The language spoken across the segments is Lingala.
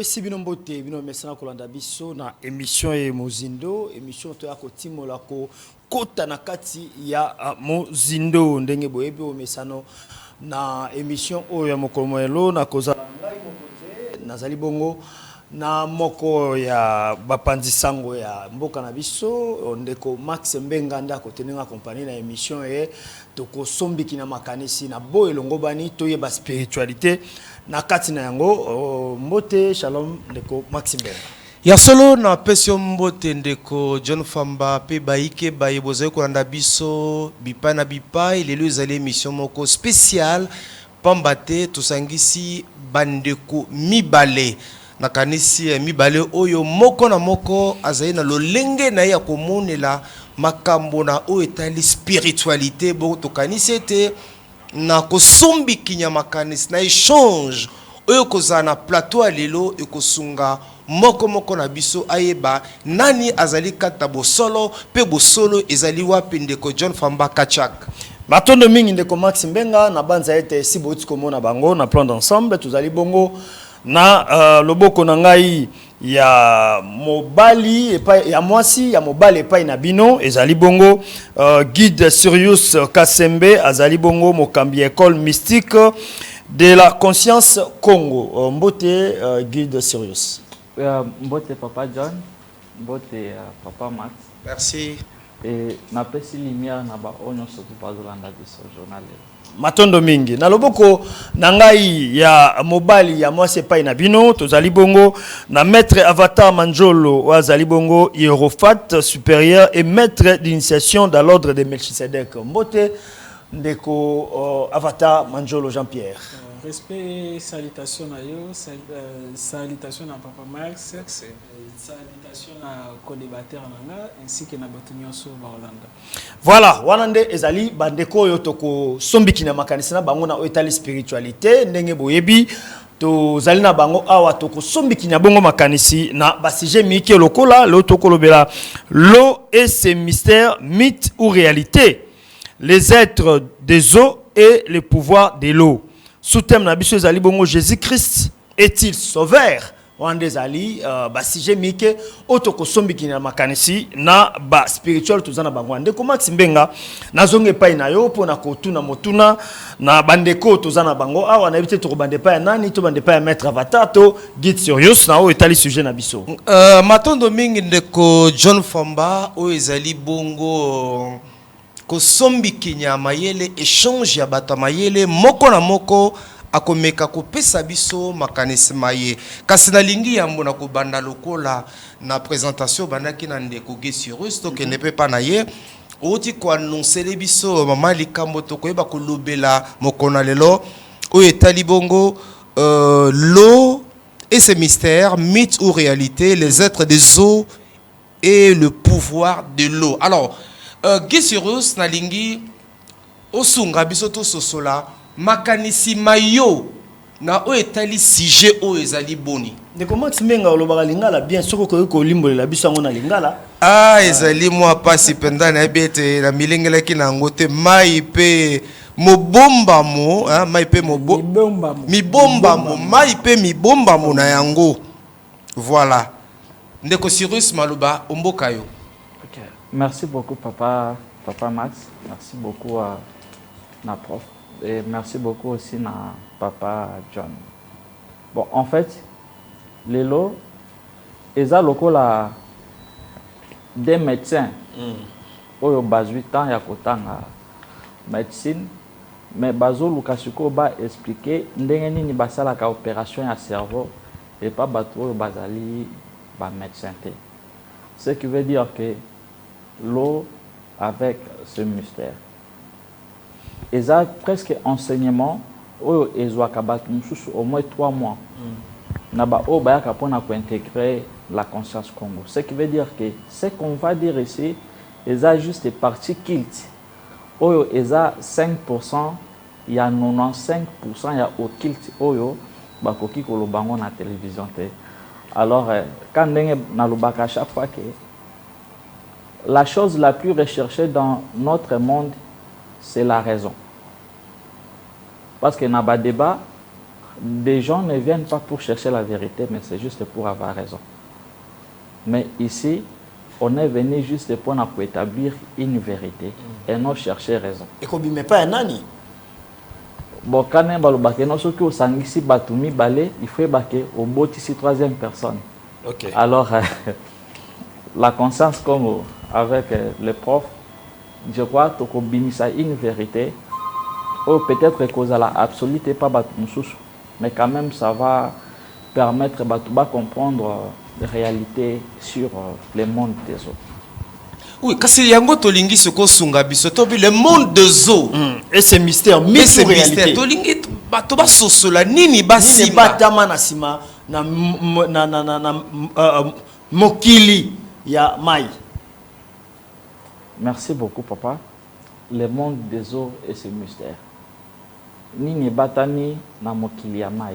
Topesi bino mbote bino mesana kolanda biso na émission e Mozindo, émission to ya kotimola ko kota na kati ya Mozindo ndenge boyebi o mesano na émission oyo ya mokolo moelo na kozala ngai mokote nazali bongo na moko ya bapanzi sango ya mboka na biso ndeko Max Mbenga nda kotenenga compagnie na émission e toko sombiki na makanisi na bo elongo bani toyeba spiritualité na kati na yango mbote shalom ndeko Max Mbenga ya solo na pesio mbote ndeko John Famba pe baike bayeboze kolanda biso bipa na bipa lelo ezali émission moko spécial pambate tosangisi bandeko mibale na kanisi mibale oyo moko na moko azali na lolenge na ya komonela makambo na o etali spiritualité bo to kanisi te na kosombi kinya makanisi na échange oyo kozana plateau lelo ekosunga moko na biso ayeba nani azali kata bosolo pe bosolo ezali wapi ndeko John Famba Kachak batondo mingi ndeko Max Mbenga na banza ete si boti komona bango na plan d'ensemble tozali bongo na loboko na ngai ya mobali epai ya mwasi ya mobali epai na bino ezali bongo guide Sirius Kasembe azali bongo mokambi école mystique de la conscience Congo mbote guide Sirius mbote papa John mbote papa Max merci et na pesi lumière na ba onyo surtout pas Zolanda biso journal matondo mingi na loboko na ngai ya mobali ya mwasi epai na bino tozali bongo na maître Avatar Manjolo azali bongo hiérophat supérieur et maître d'initiation dans l'ordre de Melchisedec mbote ndeko Avatar Manjolo Jean-Pierre respect salutation à yo salutation à papa Max salutation à co-débatteur nanga ainsi que na batunyoso ba Hollande voilà wanande ezali bandeko yo toko sombiki na makanisa na bango na etali spiritualité ndenge boyebi to zali na bango awa toko sombiki na bongo makanisi na basije miki lokola lo toko lobela l'eau et ses mystères mythes ou réalité les êtres des eaux et les pouvoirs de l'eau sous-thème na biso ezali bongo Jésus-Christ est-il sauveur wande zali basije mike otoko sombiki na makanisi na ba spiritual tozana bango ndeko Max Mbenga nazonge pai na yo pona kotuna motuna na bandeko tozana bango awa na bité to bande pai nani to bande pai maître Avatar to guide Sirius na o etali sujet na biso matondo mingi ndeko John Famba o ezali bongo kosombiki nya mayele échange ya bata mayele moko na moko akomeka kopesa biso makanisi maye kasi na lingi yambo na kobanda lokola na présentation bandaki na ndeko Sirius to ke ne peut pas na ye oti ko annoncer biso mama likambo to koyeba kolobela mokona lelo o etali bongo l'eau et ses mystères mythes ou réalité les êtres des eaux et le pouvoir de l'eau alors Sirius na lingi osunga biso to sosola makanisi mayo na o etali sujet o ezali boni ndeko Max Mbenga olobaka lingala bien soko ko limbolela biso ngona lingala ezali mwa pasi penda na bete na milengela ki na ngote mai pe mobombamo mai pe mibombamo mai pe mibombamo na yango voilà ndeko Sirius maloba omboka yo. Merci beaucoup papa Max, merci beaucoup à na prof et merci beaucoup aussi na papa John. Bon en fait lelo eza lokola des médecins oyo bas 8 ans ya kotanga médecine mais bazo lukasiko ba expliquer ndenge nini basala ka opération ya cerveau et pas bato oyo bazali ba médecin te. Ce qui veut dire que l'eau avec ce mystère. Et ça, presque enseignement, au moins 3 mois. Pour intégrer la conscience Congo. Ce qui veut dire que ce qu'on va dire ici, ils ont juste des parties kilt. Ils ont 5%, il y a 95%, il y a au kilt. Bakoki kolobango na télévision. Alors, quand on a à chaque fois que la chose la plus recherchée dans notre monde, c'est la raison. Parce que dans le débat, des gens ne viennent pas pour chercher la vérité, mais c'est juste pour avoir raison. Mais ici, on est venu juste pour établir une vérité et non chercher raison. Et qu'on ne pas un nani. Bon, quand on va le ce qui est Batoumi Balé, il faut que au bout ici troisième personne. Ok. Alors, la conscience comme avec les profs, je crois que ça une vérité. Ou peut-être que ça absolue pas Batoumoussous, mais quand même ça va permettre de comprendre la réalité sur le monde des autres. Oui, parce que yango tolingi soko sunga biso tobi le monde des eaux. Et c'est mystère, Mais c'est réalité. mystère. Tolingi bato ba sosola nini ba Nini simba. batama na sima na mokili ya mai. Merci beaucoup, papa. Le monde des eaux et ses mystères. Nini batani na mokili ya mai.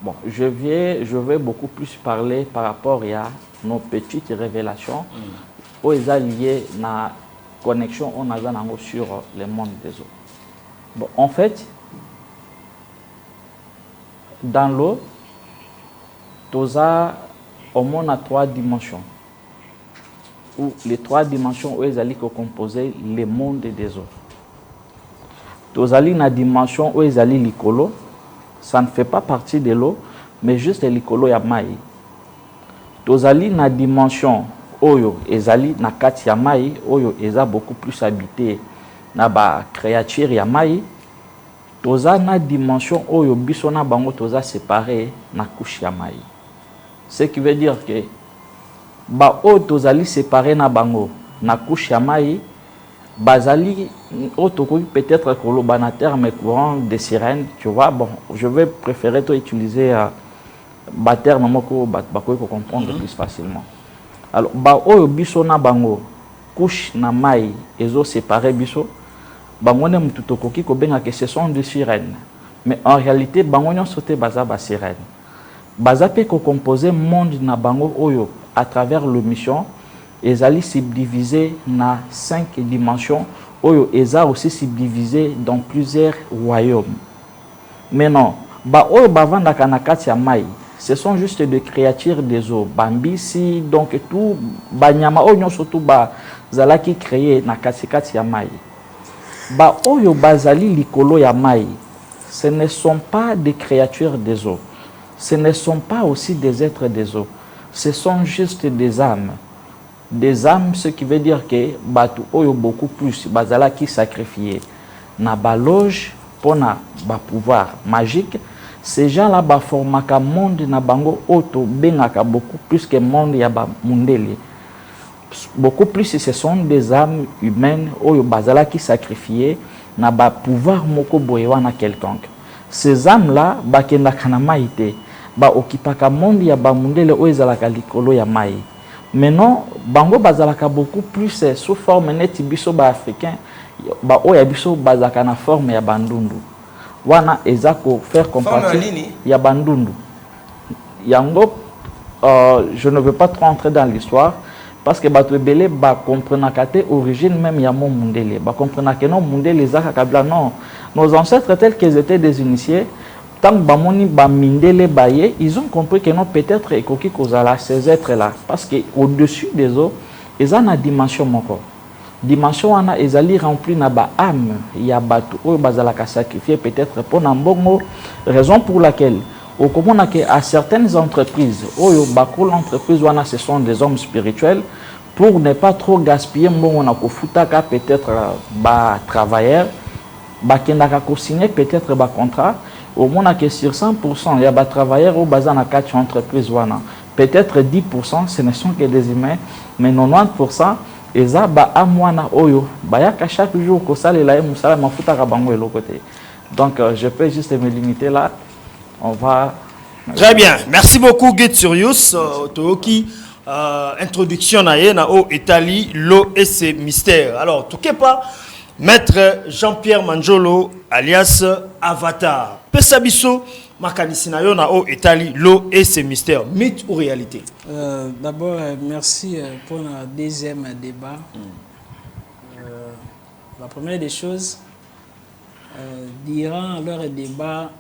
Bon, je vais beaucoup plus parler par rapport à nos petites révélations où ils sont liés à la connexion on a sur le monde des eaux. Bon, en fait, dans l'eau, au moins à 3 dimensions. Où les 3 dimensions où ils sont composés le monde des eaux. Tozali na dimension où ils sont l'icolo. Ça ne fait pas partie de l'eau, mais juste l'icolo ya mai. Tozali na dimension oyo ezali na kati ya mai oyo eza beaucoup plus habité na ba créature ya mai. Toza na dimension oyo biso na bango toza séparé na couche ya mai. Ce qui veut dire que ba oyo tozali séparé na bango na couche ya mai bazali autokoki peut-être koloba na terme courant de sirène, tu vois. Bon, je vais préférer utiliser ba terme moko bakoki ko comprendre plus facilement. Alors ba oyo biso na bango couche na mai ezo séparer biso bango ne mutu tokoki ko benga que ce sont des sirènes, mais en réalité bango nyonso te baza ba sirène baza pe ko composer monde na bango oyo à travers le mission ezali subdivisé na 5 dimensions oyo eza aussi subdivisé dans plusieurs royaumes. Maintenant ba oyo bavandaka na kati ya mai ce sont juste des créatures des eaux bambisi donc tout banyama oyo nyonso tout bazalaki créé na kati ya mai. Ba oyo bazali likolo ya mai ce ne sont pas des créatures des eaux, ce ne sont pas aussi des êtres des eaux, ce sont juste des âmes. Des âmes, ce qui veut dire que batu oyo beaucoup plus bazala qui sacrifié na baloge pour na ba pouvoir magique. Ces gens-là ba formaka monde na bango auto bengaka beaucoup plus que monde ya ba mundele. Beaucoup plus ce sont des âmes humaines oyo bazala qui sacrifié na ba pouvoir moko boye wana quelconque. Ces âmes-là ba kendaka na maite ba okipaka monde ya ba mundele oyo ezalaka likolo ya mai. Maintenant, bango bazalaka beaucoup plus sous forme neti biso ba africain ba oya biso bazaka na forme ya bandundu. Wana ezako faire comparatif ya bandundu. Yango je ne veux pas trop entrer dans l'histoire parce que bato ebele ba comprendre kate origine même ya mon mundele. Ba comprendre que non mundele ezaka kabla non. Nos ancêtres tels qu'ils étaient des initiés tant bamoni bamindele baye, ils ont compris que non peut-être ekoki kozala ces êtres là parce que au-dessus des eaux ils ont une dimension moko. Dimension wana ezali rempli na ba âme ya batu oyo bazala ka sacrifier peut-être pour na mbongo, raison pour laquelle au komona que à certaines entreprises oyo bakol entreprise wana ce sont des hommes spirituels pour ne pas trop gaspiller mbongo na kofutaka peut-être ba travailleurs ba kendaka ko signer peut-être ba contrat. Au moins que sur 100%, il y a des travailleurs au bazar na 4 entreprises. Peut-être 10%, ce ne sont que des humains, mais 90%, ils ont ba amwana oyo. Bayaka chaque jour que ça les laïcs musala mafuta kabango et l'autre côté. Donc je peux juste me limiter là. On va. Très bien, merci beaucoup Guy Surius Toki. Introduction na o Italie l'eau et ses mystères. Alors tout pas. Maître Jean-Pierre Manjolo alias Avatar. Pesabiso makanisi na yo na o Italie l'eau et ses mystères, mythe ou réalité? D'abord merci pour le deuxième débat. La première des choses, durant leur débat,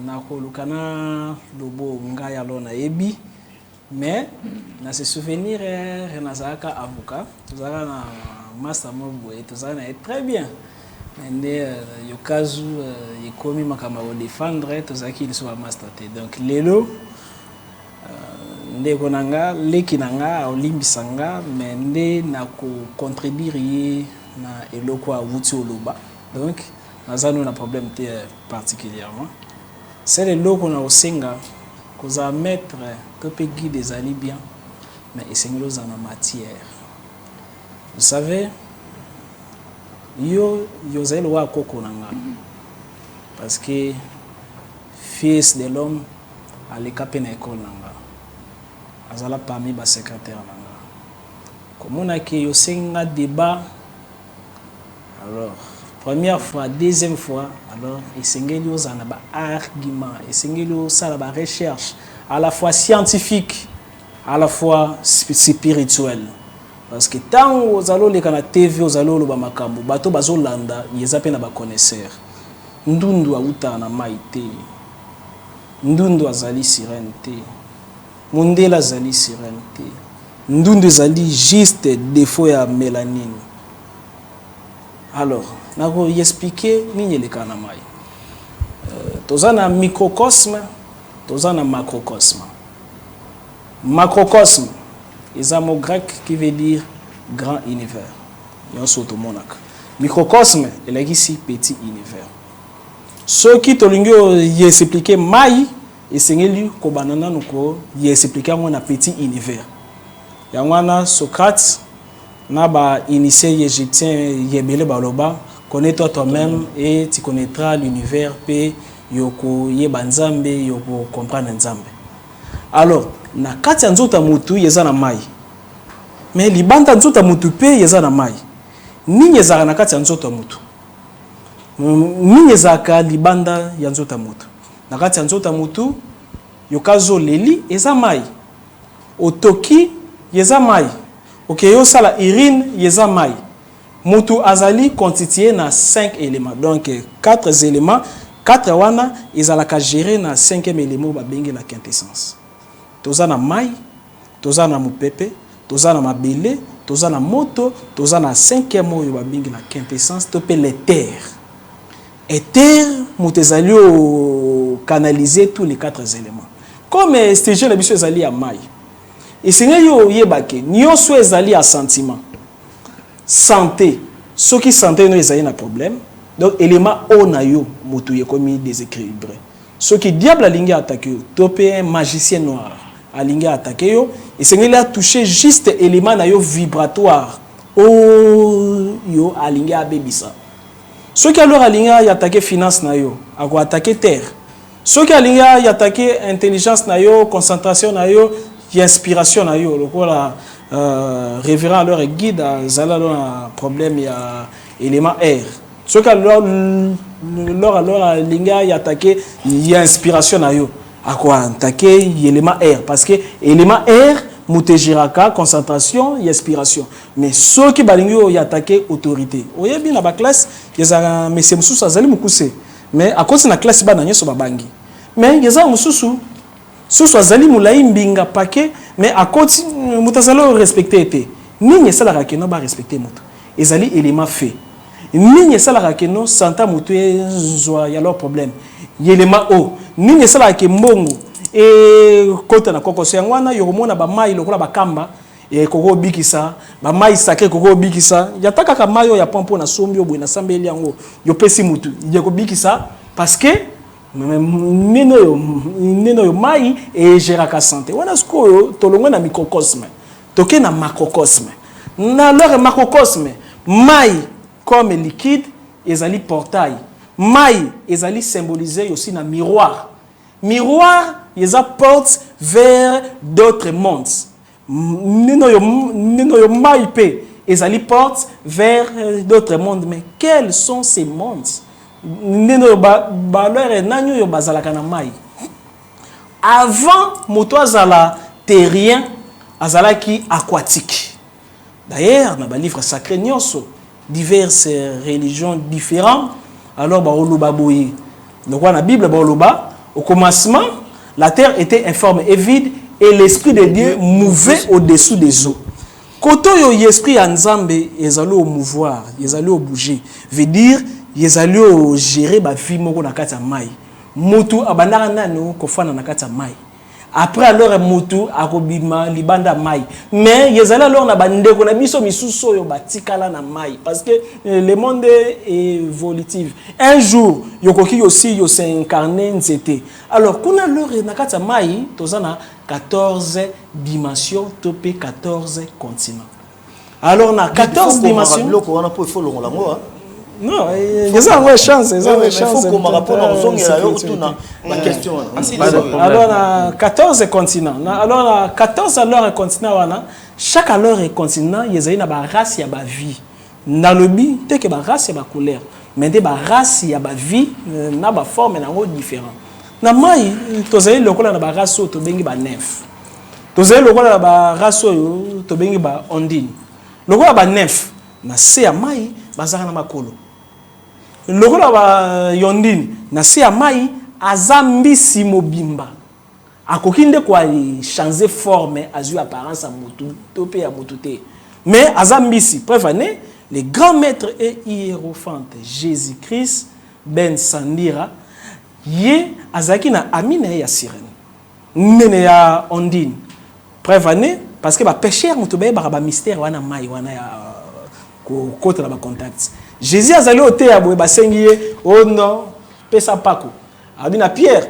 nakolukana lobo ngai alo na yebi mais na se souvenir renazaka avocat tozaka na master moboye tozaka na très bien nde yokazu ikomi makambo ya défendre tozalaki liso ba master te donc lelo ndeko na nga leki na nga olimbisa nga mais nde nakocontribuer ye na eloko awuti oloba donc naza no na problème te particulièrement c'est eloko na osenga koza maître to pe guide ezali bien mais esengeli oza na matière. Vous savez yo ozali wa koko na nga parce que fils de l'homme aleka pe na école na nga azala parmi ba secrétaire na nga komonaki yosenga débat alors première fois deuxième fois alors esengeli ozana ba argument esengeli osala ba recherche à la fois scientifique à la fois spirituel parce que tant ozalo leka na TV ozalo lo ba makambo bato bazolanda yeza pe na ba connaisseur ndundu auta na maite ndundu azali sirène te mundela azali sirène te ndundu ezali juste défaut ya mélanine. Alors nako expliquer nini eleka na mai tozana microcosme tozana macrocosme. Macrocosme est un mot grec qui veut dire grand univers. Microcosme est ici petit univers. Ce qui te y expliqué mai et c'est lui ko banana nuko y expliqué mon petit univers. Yangwana Socrate na ba initié égyptien yebele baloba connais-toi toi-même et tu connaîtras l'univers pe yoko yebanzambe yoko comprendre nzambe. Alors na kati ya nzota mutu yeza na mai mais libanda nzota mutu pe yeza na mai nini ezaka na kati ya nzota mutu nini ezaka libanda ya nzota mutu na kati ya nzota mutu yokazo leli eza mai otoki yeza mai okeyo sala urine yeza mai mutu azali constitué na 5 éléments donc 4 éléments 4 wana ezalaka géré na 5e élément babengi la quintessence. Toza na mai, toza na mupepe, toza na mabele, toza na moto, toza na 5e oyo babengi la quintessence to pe l'éther. Éther mutezali o canaliser tous les 4 éléments. Comme stage la biso ezali ya mai. Esenga yo yebake nyonso ezali ya sentiment. Santé, ceux qui santé no ezali na problème. Donc élément o na yo mutu yekomi déséquilibré. Ceux qui diable alingi attaquer topé un magicien noir alingi attaquer yo et c'est qu'il a touché juste élément na yo vibratoire o yo alingi abebisa. Ceux qui alors alingi attaquer finance na yo ako attaquer terre. Ceux qui alingi attaquer intelligence na yo concentration na yo inspiration na yo lokola révérend alors guide zala un problème ya élément air. Ceux qui alors linga y attaquer y inspiration na yo à quoi attaquer élément air parce que élément air mutejiraka concentration y inspiration mais ceux qui balingo y attaquer autorité oye bien na ba classe yeza monsieur mususu azali mukuse mais à cause na classe ba na nyeso babangi mais yeza mususu susu azali mulai mbinga paquet mais à cause mutazalo respecter té nini sala ka keno ba respecter mutu ezali élément fait nini esalaka ke no santa mutu ezwa ya leur problème yelema o nini esalaka ke mbongo e kota na kokoso yangwana yokomona ba mai lokola bakamba e koko bikisa ba mai sacré koko bikisa yataka ka mayo ya pompo na sombi obwe na sambeli yango yo pesi mutu ye ko bikisa parce que neno yo mai e geraka santé wana sko tolongwe na microcosme toke na macrocosme na leur macrocosme mai comme liquide, ezali portail. Mai, ezali symbolisé aussi na miroir. Miroir, eza porte vers d'autres mondes. Nino yo mai pe, ezali porte vers d'autres mondes. Mais quels sont ces mondes? Nino yo baleur nanyo yo bazalaka na mai. Avant, moto azala terrien, azalaki aquatique. D'ailleurs, dans le livre sacré nyonso diverses religions différentes alors ba oloba boye Donc, dans la Bible, au commencement, la terre était informe et vide et l'Esprit de Dieu mouvait au-dessous des eaux. Quand l'Esprit en Nzambe est allé au mouvoir, est allé au bouger, veut dire, est allé au gérer la vie dans la mai. Mutu abandara nanu kofana na kati ya mai. Après alors mutu akobima libanda mai. Mais yezala alors na bandeko na biso misuso yo batikala na mai parce que le monde est évolutif. Un jour yokoki aussi yo s'incarner nzete. Alors kuna alors na kati ya mai tozana 14 dimensions topé 14 continents. Alors na 14 dimensions non, il y a une chance. Il faut qu'on me réponde la question. Alors, 14 continents. Alors, 14 continents, chaque continent, il y a une race, il y a une vie. Dans le but, il y a une race, il y a une couleur. Mais il y a une race, il y a une vie, il y a une forme différente. Dans le monde, il y a une race, il y a une nef. Il y a une race, il y a une ondine. Il y a une nef. Na se amai bazaka na makolo lokola ba yondini na se amai azambisi mobimba akokinde kwa changer forme azu apparence à mutu topé ya mutute mais azambisi preuve année le grand maître et hiérophante Jésus-Christ Ben Sandira ye azaki na amina ya sirène nene ya ondine preuve année parce que ba pécheur mutobe ba mystère wana mai wana ya côté là contact Jésus azali oté ya boye basengi oh non pesa pako abi na Pierre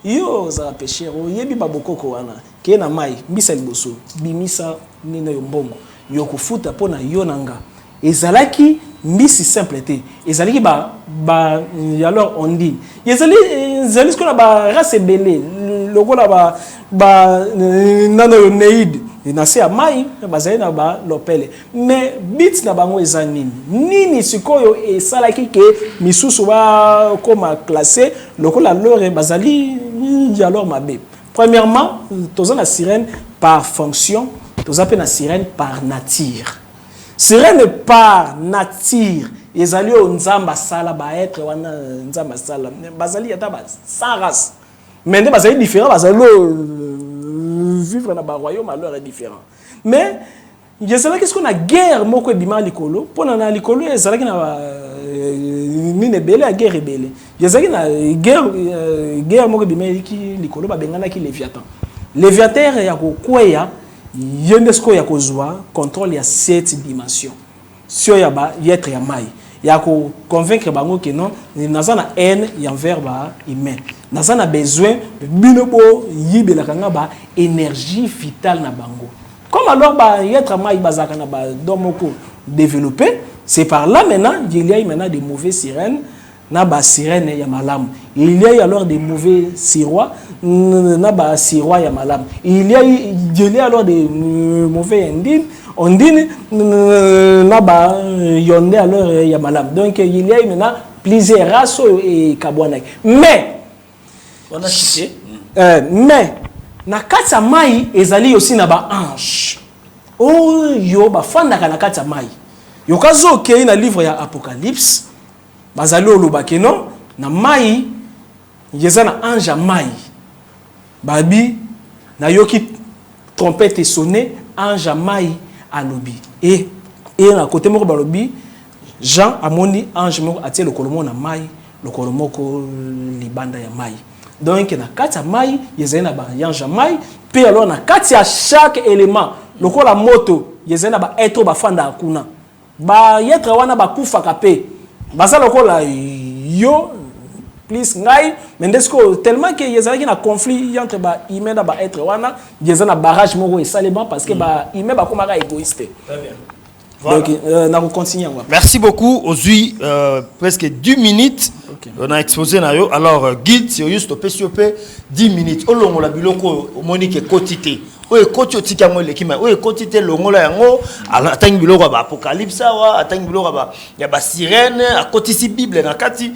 yo za pécheur yebi babokoko wana ke na mai mbisa liboso bimisa nina yo mbongo yo kufuta pona yo nanga ezalaki mbisi simple te ezalaki ba alors on dit ezali ce qu'on a ba race belé lokola ba nana yo neide na se amai bazali na ba lopele mais bit na bango eza nini sikoyo esalaki ke misusu ba koma classé lokola lore bazali alors mabe premièrement toza na sirène par fonction toza pe na sirène par nature sirène par nature ezali o nzamba sala ba être wana nzamba sala bazali ata ba sans race mais bazali différent bazali vivre dans le royaume alors est différent mais je sais qu'est-ce qu'on a guerre moko bima likolo pona na likolo ezalaki na mine belé a guerre belé je sais na guerre moko bima likolo ba bengana ki Léviathan ya ko kweya yendesko ya kozwa contrôle ya 7 dimensions sur ya ba yetre ya mai ya ko convaincre bango que non naza na haine envers ba humain naza na besoin bino bo yibela kanga ba énergie vitale na bango comme alors ba yetre mai bazaka na ba domoko développé c'est par là maintenant il y a maintenant des mauvais sirènes na ba sirène ya malam il y a alors des mauvais sirois na ba sirois ya malam il y a alors des mauvais indines ondine na ba yonde alors ya malam donc il y a maintenant plusieurs races et kabwana mais on a cité mais na kati ya mai ezali aussi na ba ange oyo ba fandaka na kati ya mai yokazo ke na livre ya Apocalypse bazali oloba keno na mai yeza na ange ya mai babi na yoki trompette sonné ange ya mai alobi et na côté moko balobi Jean amoni ange moko atie le kolomo na mai le kolomo ko libanda ya mai donc na kati ya mai yeza na ba ange ya mai pe alors na kati ya chaque élément lokola moto yeza na ba être ba fanda akuna ba yetra wana ba kufa kapé basa lokola yo plus ngai mendesko tellement que yeza ki na conflit entre ba humain na ba être wana yeza na barrage moko et salement parce que ba humain ba komaka égoïste. Très bien. Voilà. Donc, on continue. Merci beaucoup. Aujourd'hui, presque 10 minutes. Okay. On a exposé. Alors, guide, c'est juste 10 minutes. On a biloko Monique quotité. Oui, quotité moi l'équipe. Oui, quotité longola yango. Alors, attends biloko ba apocalypse wa, attends biloko ba ya ba sirène, à côté si Bible na kati.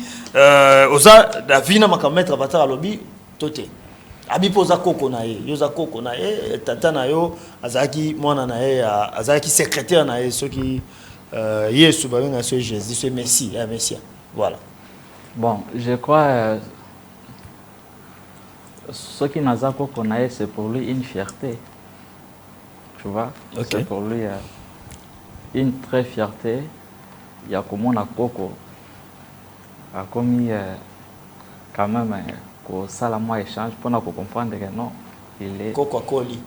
Oza Davina makametra batara lobby toté. Abi poza koko na ye, yoza koko na ye, tata na yo, azaki mwana na ye, azaki secrétaire na ye, ceux qui Yesu ba nga ce Jésus, ce Messie, un Messie. Voilà. Bon, je crois ce qui n'a pas connaît, c'est pour lui une fierté. Tu vois, Ok. c'est pour lui une très fierté. Il y a comme on a Coco. A commis quand même que ça la moi échange pour nous comprendre que non, il est. Coco Coli.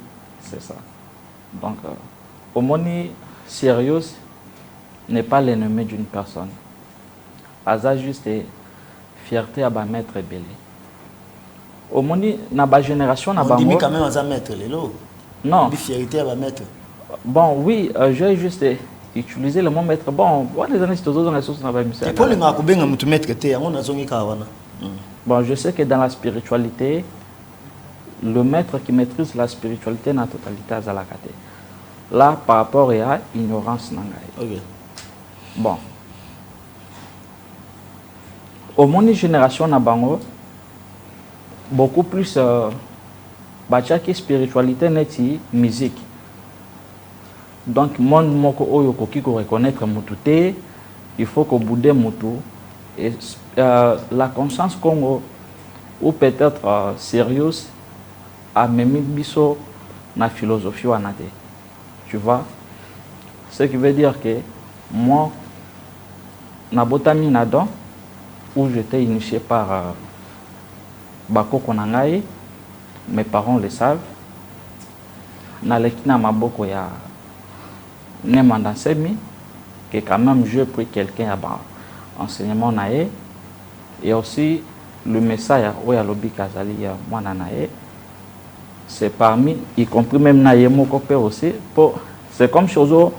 C'est ça. Donc, Omoni Sirius n'est pas l'ennemi d'une personne. Aza juste fierté à maître belé. Omoni na ba génération na On dit quand même à maître lelo. Non. Fierté à maître. Bon, oui, j'ai juste utilisé le mot maître. Bon, les années c'est dans les sources na ba Et pour les ngako benga mutu maître té, on a zongi kawana. Bon, je sais que dans la spiritualité, le maître qui maîtrise la spiritualité dans la totalité à Zalakate. Là, par rapport à ignorance nangai. Ok. Bon. Au monde génération na bango, beaucoup plus bachaki spiritualité neti musique. Donc monde moko oyo koki ko reconnaître mututé, il faut que boudé mutu et la conscience Congo ou peut-être sérieux a même biso na philosophie wanate. Tu vois, ce qui veut dire que moi na botami nadon où j'étais initié par Bakoko Nangai, mes parents le savent. Nalekina Maboko ya Nemanda Semi, que quand même je pris quelqu'un à enseignement nae, et aussi le message Oya Lobi Kazali Mwana nae, c'est parmi, y compris même nae Moko Père aussi, c'est comme chose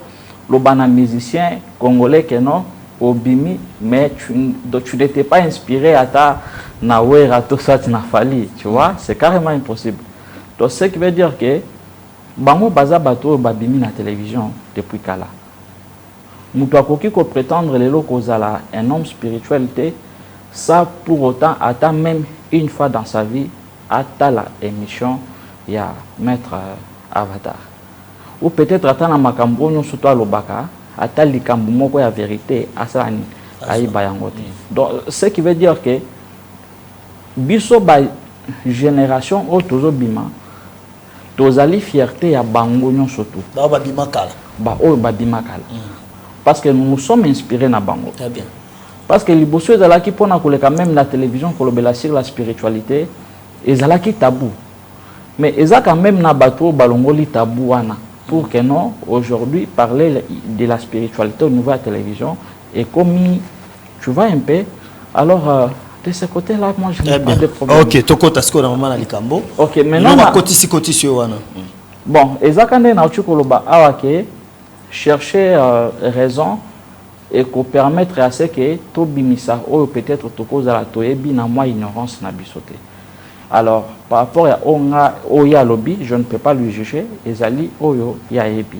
le bana musicien congolais que non. Obimi, mais tu n'étais pas inspiré à ta nawera tout ça tu n'as fallu, tu vois, c'est carrément impossible. Donc ce qui veut dire que bango baza bato babimi na télévision depuis kala. Mutu akoki ko prétendre lelo kozala un homme spiritualité, ça pour autant attend même une fois dans sa vie à la émission il y a maître Avatar. Ou peut-être attend na makambo nyo surtout lobaka ata likambo moko ya vérité asani ayiba yango te. Donc ce qui veut dire que biso ba génération o tozo bima tozali fierté ya bango nyonso tout Ba bima kala. Ba o ba bima kala. Parce que nous sommes inspirés na bango. Très bien. Parce que liboso ezalaki pona koleka même la télévision kolobela sur la spiritualité ezalaki tabou. Mais eza quand même na bato balongoli tabou wana. Pour que non, aujourd'hui, parler de la spiritualité au niveau de la télévision, et comme tu vois un peu, alors de ce côté-là, moi je n'ai pas de problème. Ok, toko tasko na mama na likambo. Ok, maintenant. Na koti si wana. Bon, ezakande na uchukoloba awake chercher raison et qu'on permettre à ce que to bimisa ou peut-être toko za la toyebi na moi ignorance na bisote. Alors, par rapport à Oya Lobby, je ne peux pas lui juger. Ezali Oyo ya Ebi.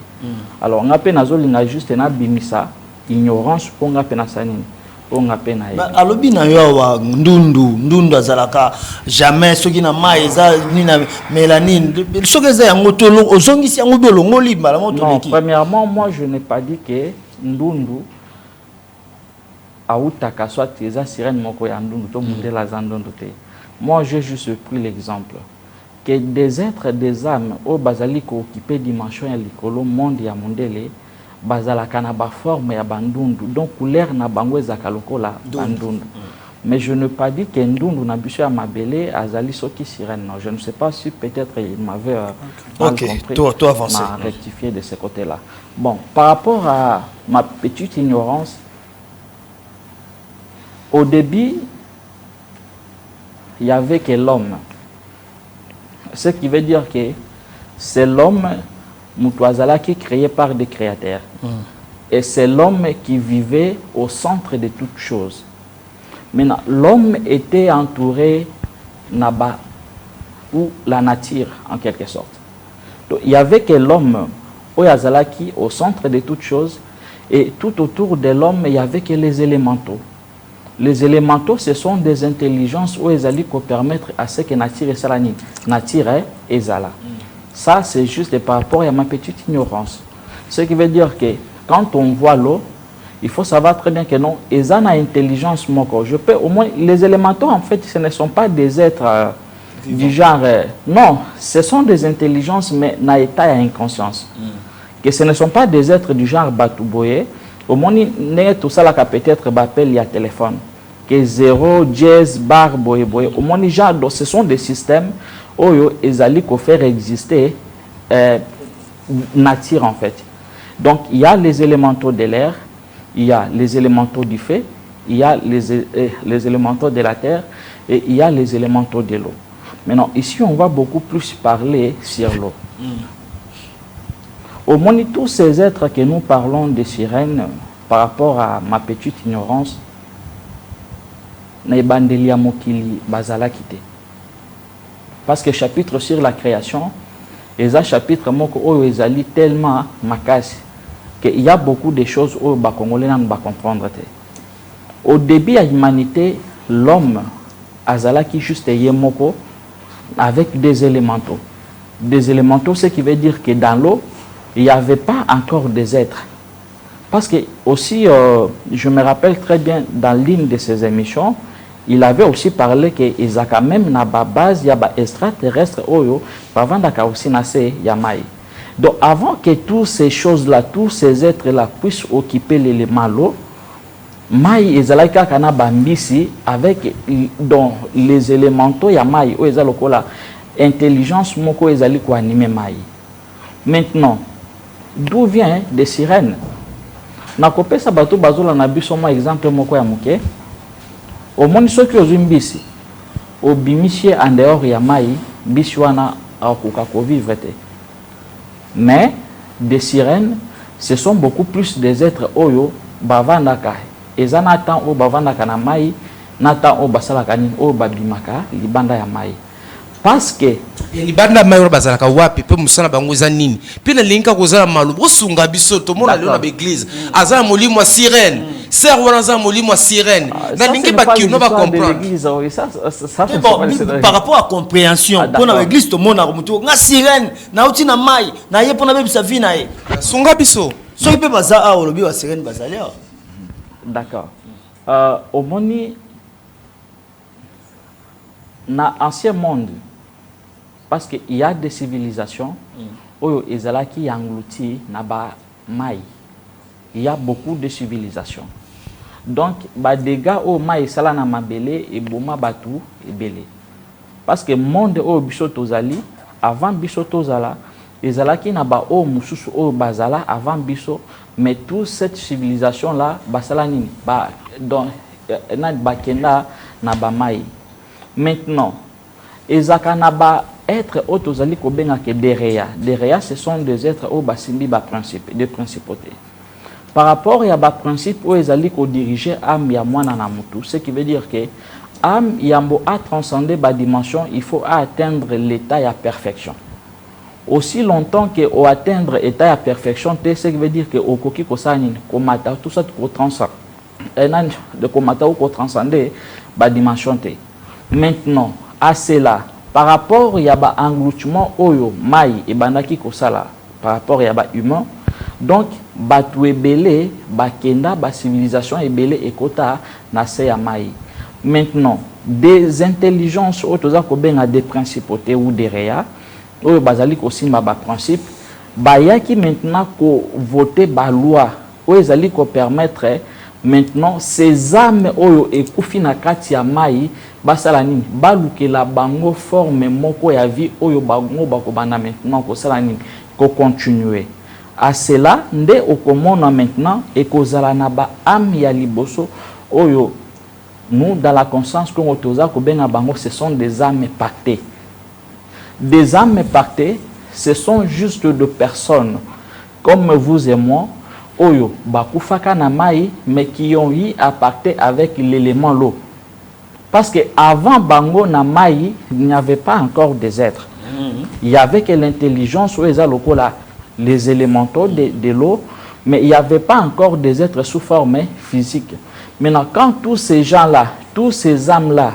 Alors, on a peine à zolinga juste na bimisa ignorance pour on a peine à sanini. On a peine à Ebi. Alobi na yo wa ndundu azalaka jamais soki na mai eza ni na mélanine. Soki eza yango to ozongisi yango bolongo limba la moto Non, leki. premièrement, moi je n'ai pas dit que ndundu autaka soit eza sirène moko ya ndundu to mundela za ndundu te. Moi, j'ai juste pris l'exemple que des êtres, des âmes, au basali qui occupent dimension ya likolo monde ya mondele, bazala kanaba forme ya bandundu, donc couleur na bango ezaka lokola bandundu. Mais je ne pas dit que ndundu na biso ya mabele azali soki sirène. Non, je ne sais pas si peut-être il m'avait mal compris. Toi avancé. M'a rectifié de ce côté-là. Bon, par rapport à ma petite ignorance, au début, il n'y avait que l'homme. Ce qui veut dire que c'est l'homme Mutuazala qui est créé par des créateurs. Et c'est l'homme qui vivait au centre de toutes choses. Maintenant, l'homme était entouré naba ou la nature en quelque sorte. Donc, il n'y avait que l'homme qui au centre de toutes choses et tout autour de l'homme il n'y avait que les élémentaux. Les élémentaux, ce sont des intelligences où ils allaient permettre à ce que nature et salani, nature et zala. Ça, c'est juste par rapport à ma petite ignorance. Ce qui veut dire que quand on voit l'eau, il faut savoir très bien que non, ils ont une intelligence moko. Je peux au moins les élémentaux en fait, ce ne sont pas des êtres du genre, non, ce sont des intelligences, mais na état et inconscience. Que ce ne sont pas des êtres du genre Batouboye. Au moins, tout ça là peut-être appelle il y a téléphone. Que 0, 10, bar, boye, boye. Au moins, genre, ce sont des systèmes où ils allaient faire exister nature en fait. Donc, il y a les élémentaux de l'air, il y a les élémentaux du feu, il y a les élémentaux de la terre et il y a les élémentaux de l'eau. Maintenant, ici, on va beaucoup plus parler sur l'eau. Au moins, tous ces êtres que nous parlons de sirènes, par rapport à ma petite ignorance, Naibandelia Mokili Bazala Kite. Parce que chapitre sur la création, et un chapitre où ils allaient tellement makasi qu'il y a beaucoup de choses où les Congolais ne vont comprendre. Au début de l'humanité, l'homme azala qui juste yemoko avec des élémentaux. Des élémentaux, ce qui veut dire que dans l'eau, il n'y avait pas encore des êtres. Parce que aussi, je me rappelle très bien dans l'une de ces émissions, il avait aussi parlé que Isaka même na base ya ba extraterrestre oyo avant d'aka aussi nasé yamai. Donc avant que toutes ces choses là, tous ces êtres là puissent occuper l'élément l'eau, mai ezalaka kana bambisi avec dans les élémentaux yamai o ezalokola intelligence moko ezali ko animer mai. Maintenant, d'où vient des sirènes? Na kopesa bato bazola na biso mo exemple moko ya muke. Au moins, ceux qui ont une bisi, au bimichier en dehors ya mai, biswana a vivre. Mais des sirènes, ce sont beaucoup plus des êtres oyo bavandaka. Et ça n'attend au bavandaka na mai, n'attend au basalakani au babimaka, libanda ya mai. Parce que libanda mai bazalaka wapi pe musana bango za nini pe na linka kozala malu osunga biso to mona leo na l'église azala molimo wa sirène ser wana za molimo wa sirène na linki ba kino ba comprendre par rapport à compréhension pour na l'église to mona ko mutu nga sirène na uti na mai na ye pona bebisa vi na ye sunga biso so pe baza a olobi wa sirène bazali. D'accord. Au moni na ancien monde. Parce qu'il y a des civilisations où ils englouti naba mai. Il y a beaucoup de civilisations. Donc, des gars au mai sala na mabele et boma batu et belé. Parce que le monde au bisotozali avant bisotozala, ils allaient naba au mususu au bazala avant biso, mais toute cette civilisation là basala nini ba donc na bakenda naba mai. Maintenant, Ezakanaba être autozali kobenga ke dereya. Dereya, ce sont des êtres au basimbi ba principe, des principautés. Par rapport à ba principe où ezali ko diriger âme ya mwana na mutu, ce qui veut dire que âme yambo a transcender ba dimension, il faut atteindre l'état ya perfection. Aussi longtemps que au atteindre l'état ya perfection, ce qui veut dire que au koki ko sani ko mata tout ça ko transcender. De ko mata ou ko transcender ba dimension te. Maintenant, à cela, par rapport à yaba engloutement oyo mai et bandaki kosala par rapport à yaba humain, donc batu ebele bakenda ba civilisation ebele ekota na se ya mai. Maintenant, des intelligences otoza ko benga des principautés ou des réa oyo bazali ko simba ba principe bayaki maintenant ko voter ba loi oyo ezali ko permettre maintenant ces âmes oyo ekufi na kati ya mai basala nini balukela bango forme moko ya vie oyo bango bakobanda maintenant ko sala nini ko continuer à cela nde okomona maintenant ekozala na ba âme ya liboso oyo nous dans la conscience que otoza ko benga bango ce sont des âmes pactées. Des âmes pactées, ce sont juste de personnes comme vous et moi oyo bakufaka na mai mais qui ont eu à pacter avec l'élément l'eau. Parce que avant bango na mai, il n'y avait pas encore des êtres. Il y avait que l'intelligence ou les élémentaux de l'eau, mais il n'y avait pas encore des êtres sous forme physique. Maintenant, quand tous ces gens-là, tous ces âmes-là,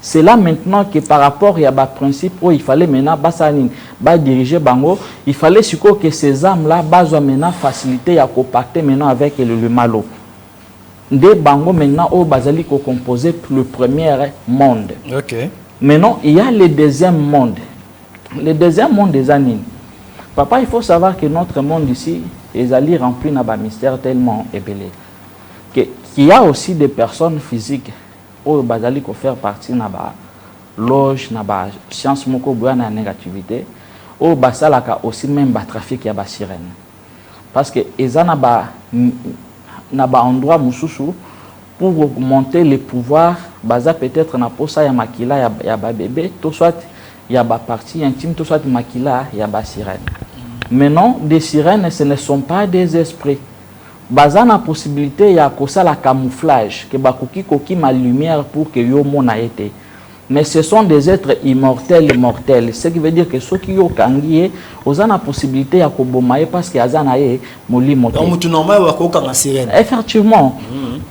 c'est là maintenant que par rapport à un principe où il fallait maintenant diriger bango, il fallait que ces âmes-là maintenant faciliter à compacter maintenant avec le malo. des bango maintenant au bazali ko composer le premier monde. OK. Maintenant, il y a le deuxième monde. Le deuxième monde des années. Papa, il faut savoir que notre monde ici est allé rempli d'un mystère tellement ébélé. Qu'il y a aussi des personnes physiques au bazali ko faire partie na ba loge na ba science moko boya na négativité au basalaka aussi même ba trafic ya ba sirène. Parce que ezana ba na ba endroit mususu pour augmenter les pouvoirs baza peut-être na posa ya makila ya ba bébé tout soit ya ba partie intime tout soit makila ya ba sirène. Mais non, des sirènes ce ne sont pas des esprits. Baza na possibilité ya kosa la camouflage que bakoki koki ma lumière pour que yo mona été. Mais ce sont des êtres immortels mortels. Ce qui veut dire que ceux qui ont kangié, ils ont la possibilité de kobomaye parce qu'ils ont molimo. Donc tout normal wa ko kanga sirène. Effectivement.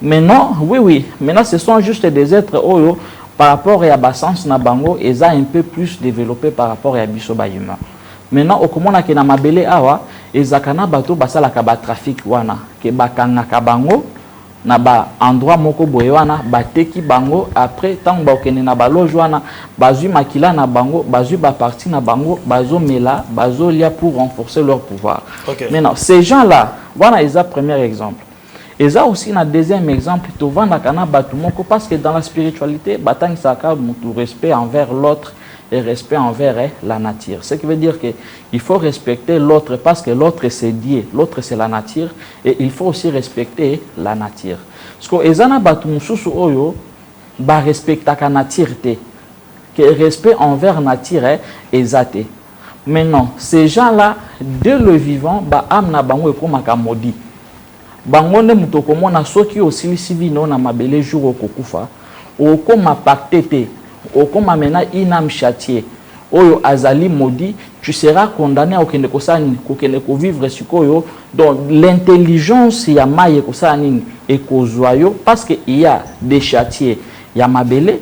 Maintenant, oui. Maintenant ce sont juste des êtres oyo par rapport à la sens na bango, ils ont un peu plus développé par rapport à biso ba humain. Maintenant au komona ke na mabele awa, ezakana bato basala ka ba trafic wana, ke bakanga ka bango na ba endroit moko boye wana bateki bango après tant ba okene na ba loge wana bazui makila na bango bazui ba partie na bango bazo mela bazo lia pour renforcer leur pouvoir. Okay. Maintenant ces gens là voilà ils a premier exemple. Ils a aussi un deuxième exemple to vanda kana batu moko parce que dans la spiritualité batang saka mutu respect envers l'autre et respect envers la nature. Ce qui veut dire qu'il faut respecter l'autre parce que l'autre c'est Dieu, l'autre c'est la nature et il faut aussi respecter la nature. Parce que ezana batu mususu oyo ba respecta ka nature te. Que respect envers nature ezate. Maintenant, ces gens-là dès le vivant ba amna bango ekomaka maudit. Bango ne mutoko mona soki osilisi vino na mabele jour okokufa okoma pacte te. Au comme maintenant inam châtié oyo azali maudit tu seras condamné au kende kosani ko kende ko vivre sikoyo donc l'intelligence ya maye kosani et kozoyo parce que il y a des châtiers ya mabele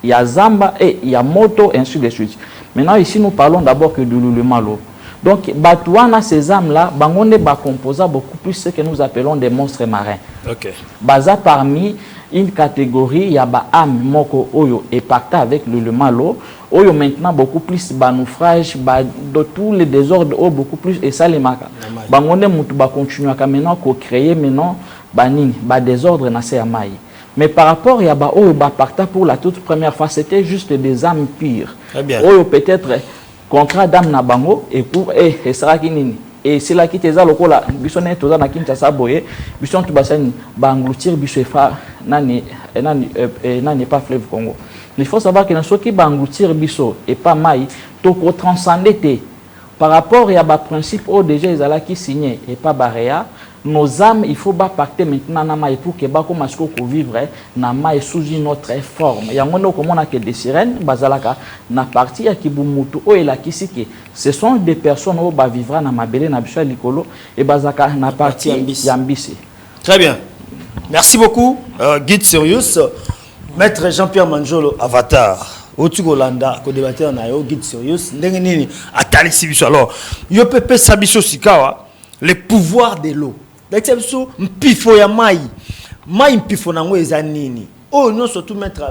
ya zamba et ya moto ainsi de suite. Maintenant ici nous parlons d'abord que de l'ulumalo. Donc batouana ces âmes là bangonde ba composa beaucoup plus ce que nous appelons des monstres marins. OK. Baza parmi une catégorie, il y a ba âme moko oyo et pacta avec le malo oyo maintenant beaucoup plus ba naufrage ba de tous les désordres ou beaucoup plus et ça les maka bangonde mutu ba continuer ka maintenant ko créer maintenant ba nini ba désordre na se amai. Mais par rapport il y a ba oyo ba pacta pour la toute première fois c'était juste des âmes pures. Très bien. Oyo peut-être contrat d'âme na bango et pour et sera kinini. Et c'est là qui te za lokola biso ne toza na Kinshasa boye biso tu basani ba engloutir biso fa nani pas fleuve Congo. Il faut savoir que dans ce qui ba engloutir biso et pas mai to ko transcender te par rapport à ba principe au déjà ezala qui signé et pas barréa nos âmes il faut ba pacter maintenant na mai pour que ba comme ce ko vivre na mai sous une autre forme. Ya ngono comme on a que des sirènes bazalaka na partie ya kibumutu o ela kisike. Ce sont des personnes qui vont vivre dans mabele na biso likolo et bazaka na partie yambisi. Très bien. Merci beaucoup Guide Sirius. Maître Jean-Pierre Manjolo Avatar. Otugolanda ko débatteur na yo Guide Sirius ndenge nini atalisi biso alors yo pepe sabiso sikawa les pouvoirs de l'eau. L'exception mpifo ya mai. Mai mpifo nango eza nini? Oh non surtout mettre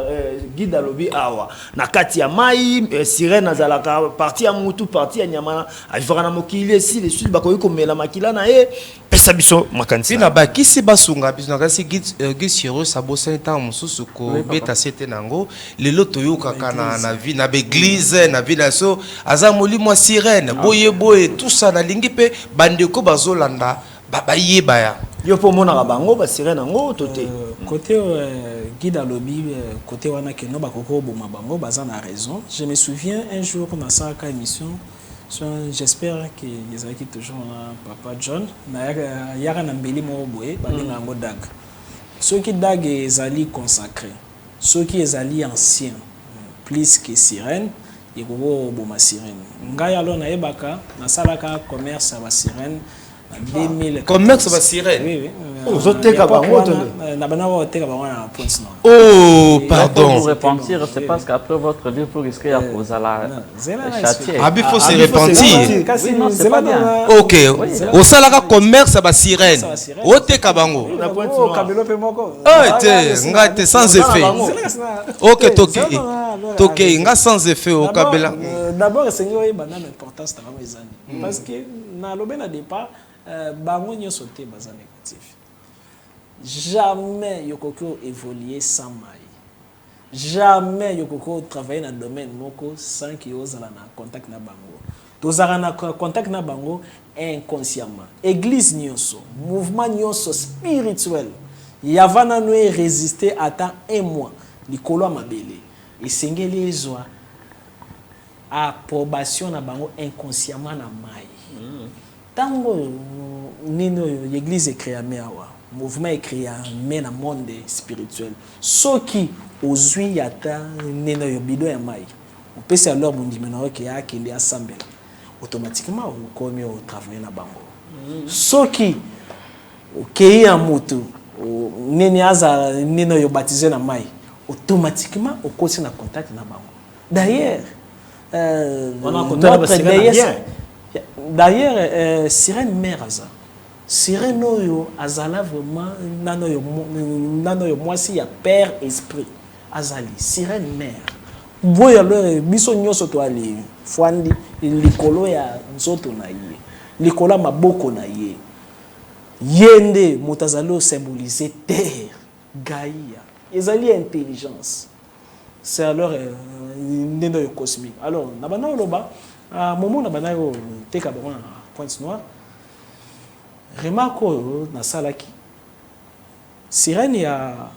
Guide alobi awa na kati ya mai sirène azalaka partie ya mutu partie ya nyama avivaka na mokili si les suite bakoyi komela makila na e pesa biso makanisi na bakisi basunga biso na kasi Guide Sirius abosani ta mususu ko beta sete nango lelo toyoka kana na vie na église na vie na so aza molimo sirène boye tout ça na lingi pe bandeko bazolanda baba yebaya yo po mona bango ba sirène nango toté côté Guide alobi côté wana ke no bakoko boma bango baza na raison. Je me souviens un jour on a ça à émission j'espère que les aki toujours papa John na yara na mbeli mo boye balinga ngo dag ceux qui dag ezali consacré ceux qui ezali ancien plus que sirène et go boma sirène ngai alors na yebaka na salaka commerce ba sirène 2000 commerce ba sirène oui Ozoteka bango to na bana wa teka bango na point non. Oh, Pour pardon. vous repentir, c'est parce qu'après votre vie, vous risquez à vous aller châtier. Ah, il faut se il faut se repentir. Oui, non, c'est pas bien. Ok. Au salaka commerce à sirène. Au te kabango. Oh, kabelo pe moko. Ah, te sans effet. Ok, toke, nga sans effet au kabela. D'abord, c'est une bonne importance dans les années. Parce que dans le départ, bango nyo sauté bas négatif. Jamais yokoko évoluer sans maille. Jamais yokoko travailler dans le domaine moko sans qu'il y ait un contact na bango. Tozara na contact na bango inconsciemment. Église nyonso, mouvement nyonso spirituel. Yavana nous résister à temps 1 mois. Likolo mabele. Et sengeli ezwa approbation na bango inconsciemment na mai. Tango nino l'église est créée à Meawa, mouvement est créé à dans le monde spirituel. Ceux qui aujourd'hui yata nino yobido ya mai. On peut alors mon dimeno qui a qui est assemblé. Automatiquement on commet au travail na bango. Ceux qui qui en moto nini aza nino yo baptisé na mai. Automatiquement on continue à contact na bango. D'ailleurs on a contact d'ailleurs sirène mère aza sirène oyo azala vraiment nano yo moi si ya père esprit azali sirène mère boya alors biso nyoso to ali fwandi likolo ya nzoto na ye likolo maboko na ye yende motazalo symboliser terre gaïa ezali intelligence c'est alors neno yo cosmique alors na bana loba moment na bana yo teka ba pointe noire remarque na salaki sirène ya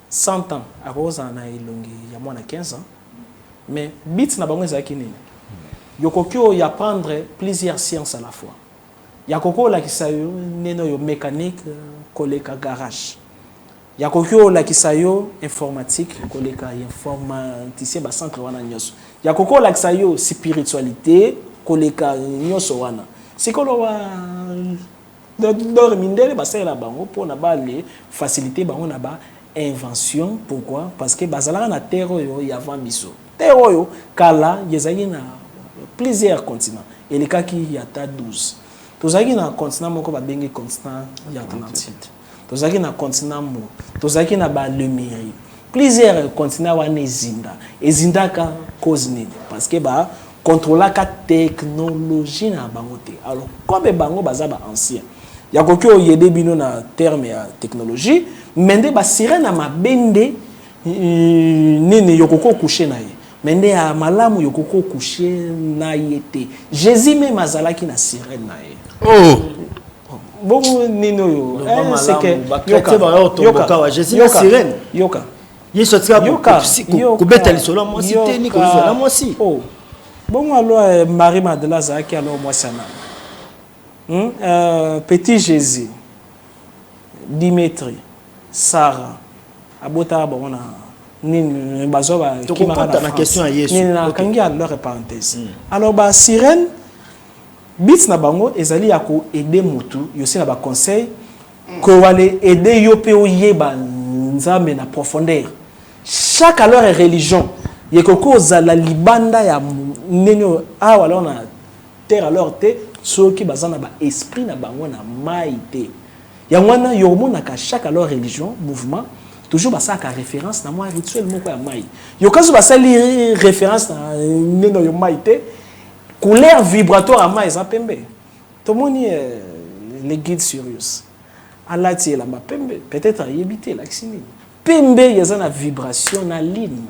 100 ans à cause na ilongi ya mwana 15 ans mais bit na bango ezaki nini yokokyo y apprendre plusieurs sciences à la fois yakoko la kisayo neno yo mécanique koleka garage yakokyo la kisayo informatique koleka informaticien ba centre wana nyoso yakoko la kisayo spiritualité koleka nyoso wana sikolo wa mindele ba sala bango pour na ba les faciliter bango na ba invention. Pourquoi? Parce que bazala na terre yo y avant biso terre yo kala yezaki na plusieurs continents et les cas qui y a 12 tozaki na continent moko ba bengi continent ya Atlantide tozaki na continent mo tozaki na ba Lemurie plusieurs continents wana ezinda ka cause nini parce que ba contrôler ka technologie na bango te alors comme bango baza ba ancien ya koki oyede bino na terme ya technologie mende ba sirène na mabende nini yokoko coucher na ye mende ya malamu yokoko coucher na yete Jésus même azalaki na sirène na ye Oh, bon nino yo c'est que yoka ba yo tomboka wa Jésus na sirène yoka yeso tika ko betali solo mo si te ni ko solo mo si oh bon alors Marie Madeleine azalaki alors moi sana petit Jésus Dimitri Sarah abota ba ona nini bazoba ki mara na question à Yesu ni na kangi alors parenthèse alors ba sirène bits na bango ezali ya ko aider mutu yosi na ba conseil ko wale aider yo pe oyeba nzambe na profondeur chaque alors religion yekoko zala libanda ya neno a wala na terre alors te soki bazana ba esprit na bango na maite ya wana yomona ka chaque alors religion mouvement toujours basaka référence na moi rituel moko ya mai yokazo basali référence na neno yo maite couleur vibratoire à mai pembe tout le monde les guides Sirius alati la ma pembe peut-être yebité l'axini pembe yaza na vibration na ligne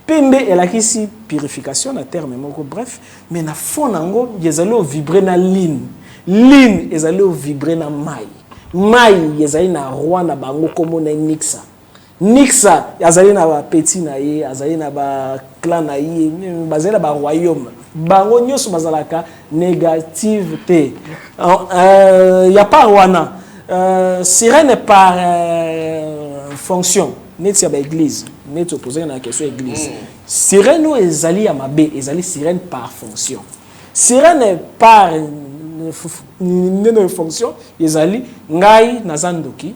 pembe elakisi purification na terme moko bref mais na fond nango yazalo vibrer na ligne ezalo vibrer na mai yazali na roi na bango komo na nixa yazali na ba petit na ye azali na ba clan na ye bazali na ba royaume bango nyoso bazalaka négative te ya pas wana sirène par fonction neti ya ba église neti opposé na question église sirène ezali ya mabe ezali sirène par fonction sirène par neno fonction ezali ngai nazandoki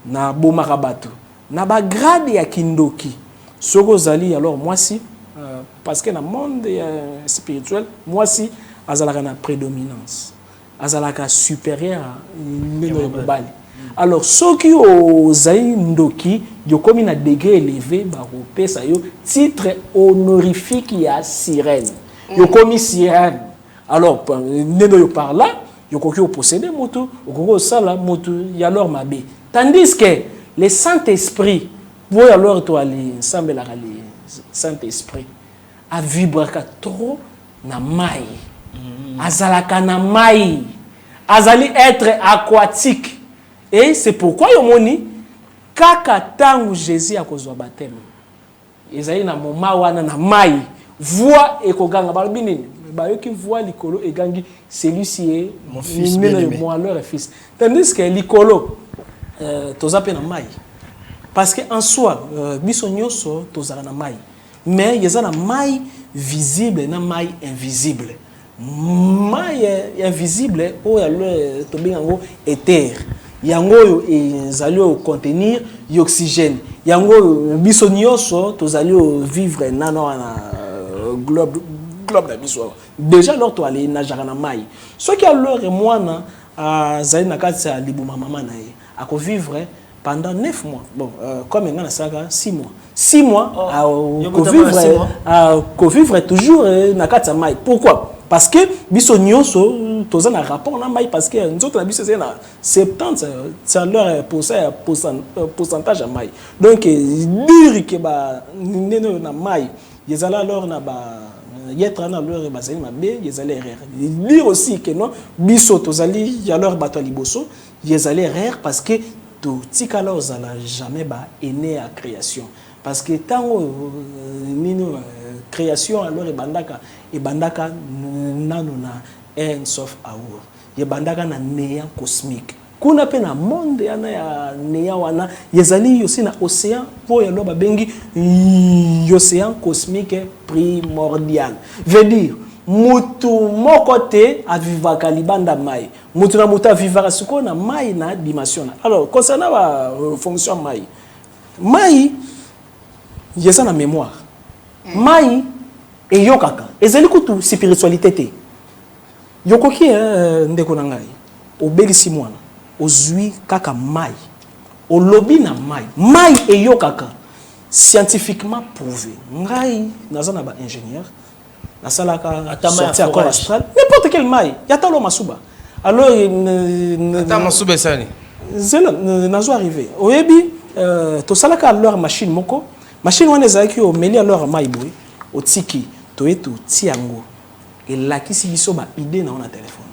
na bomaka bato na ba grade ya kindoki soko zali alors moi si parce que dans le monde spirituel moi si azalaka na prédominance azalaka supérieur neno global alors ceux qui ozali ndoki yo komi na degré élevé ba kopesa yo titre honorifique ya sirène yo komi sirène alors neno yo par là yo koki posséder moto okoko sala moto ya alors mabe tandis que le Saint-Esprit voy alors toi les semble la le Saint-Esprit a vibraka trop na mai azalaka na mai azali être aquatique et c'est pourquoi yo moni kaka tangu Jésus akozwa baptême ezali na moment wana na mai voix ekoganga balbinini bayoki voix likolo egangi celui-ci est mon fils bien-aimé moi leur fils tandis que likolo tozape na mai parce que en soi biso nyoso tozala na mai mais yeza na mai visible na mai invisible mai invisible oyo alors tobengango éther yango oyo ezali contenir oxygène yango oyo biso nyonso tozali vivre nano na globe na biso déjà alors to aller najaka na mai soki alors mwana azali na kati ya libuma mama na ye ako vivre pendant 9 mois bon comme ngana saka 6 mois 6 mois ko vivre toujours na kati ya mai pourquoi parce que biso nyonso toza na rapport na mai parce que nzoto na biso c'est na 70 c'est leur pourcentage à mai donc dire que ba neno na mai yezala alors na ba yetra na leur bazali mabe yezala erreur dire aussi que non biso tozali alors bato liboso yezala erreur parce que to tikala ozala jamais ba aîné à création parce que tango nino création alors ebandaka nano na un sauf hour ebandaka na néant cosmique kuna pe na monde yana ya néant wana yezali aussi na océan po ya loba bengi océan cosmique primordial veut dire mutu moko te avivaka libanda mai mutu na mutu avivaka siko na mai na dimension alors concernant la fonction mai yeza na mémoire mai eyokaka ezali kutu spiritualité te yokoki ndeko na ngai obelisi mwana ozwi kaka mai olobi na mai eyokaka scientifiquement prouvé ngai naza na ba ingénieur nasalaka sorti à corps astral n'importe quel mai yatalo masuba alors ata masuba sani zela nazo arrivé oyebi to salaka alors machine moko machine wana ezalaki omeli alors mai boy otiki toyeto tiango elakisi biso ba idée na on téléphone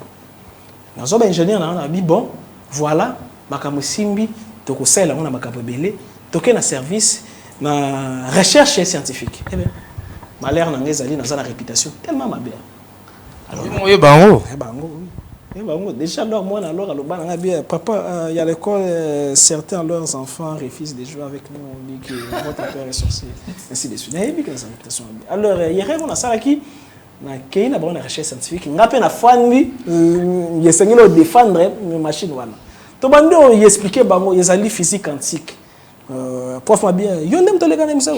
nazo ba ingénieur na on bon voilà makambo simbi to ko sala on makambo belé toke na service na recherche scientifique eh bien malheur na ngezali na za réputation tellement ma bien alors moyo bango déjà alors moi alors alobana bien papa il y a l'école certains leurs enfants refusent de jouer avec nous on dit que votre père est sorcier ainsi de suite et puis que ça réputation alors hier on a ça qui na keina ba on recherche scientifique ngape na fandi yesengelo défendre machine wana to bando y expliquer bango yezali physique quantique prof ma bien yo ndem to le kana misa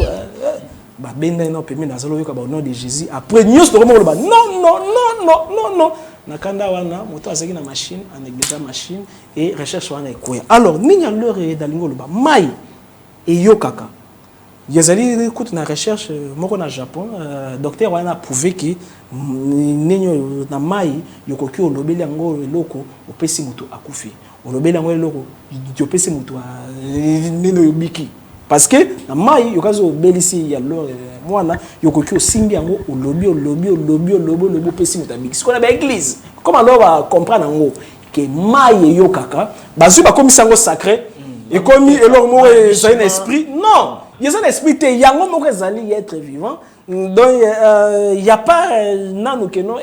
ba benda no permis na zalo yoka ba au nom de Jésus après news to comment ba non nakanda wana moto azaki na machine en église machine et recherche wana ekoya alors ninya leur dalingo loba mai eyokaka yezali kutu na recherche moko na Japon docteur wana a prouvé que ninyo na mai yokoki olobeli yango eloko opesi moto akufi olobeli yango eloko yopesi moto nino yobiki parce que na mai yokazo obelisi ya leur mwana yokoki osimbi yango olobi opesi moto abiki siko na ba église comment alors va comprendre yango que mai eyokaka bazui bakomisa yango sacré et comme eloko moko ezali na esprit non il y a un esprit te yango moko ezali être vivant donc il y a pas nanu que non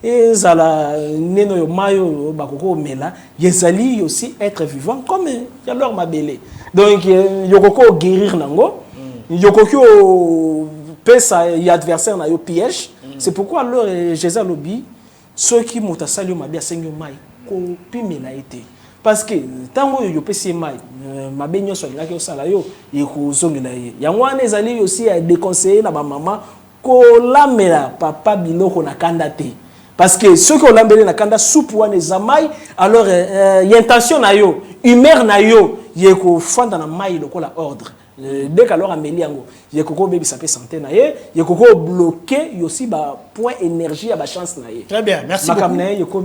ezala neno yo mayo bakoko mela yezali aussi être vivant comme ya leur mabele donc yokoko guérir nango yokoko pesa y adversaire na yo piège c'est pourquoi alors Jésus lobi ceux qui moto asali mabe asengi mai ko pimela été parce que tango yo pesi mai mabe nyonso alingaki osala yo ekozongela ye yango wana ezali aussi à déconseiller na ba maman ko lamela papa biloko na kanda te parce que ceux qui ont lambelé na kanda soupe wana ezamai alors intention na yo humeur na yo yeko fanda na mai lokola ordre dès qu'alors amélie yango yeko bebi sa pe santé na ye yeko bloquer aussi ba point énergie à ba chance na ye. Très bien, merci beaucoup.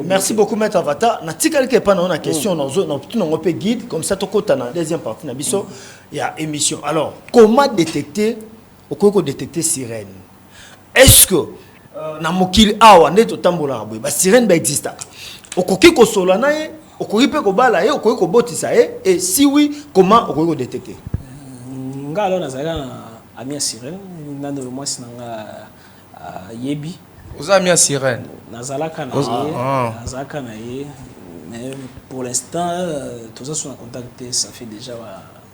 Merci beaucoup maître Avata. Na tikali ke pa na question na tout na pe guide comme ça to kota na deuxième partie na biso il y a émission. Alors, comment détecter détecter sirène? Est-ce que na mokili awa ndeto tambola boy ba sirène ba existe? Okoki ko sola na ye, okoki pe ko bala ye, okoki ko botisa ye et si oui, comment okoki détecter? Nga alors nazala na amia sirène nando moi sinanga yebi aux amia sirène nazalaka na ye mais pour l'instant tout ça sont en contact ça fait déjà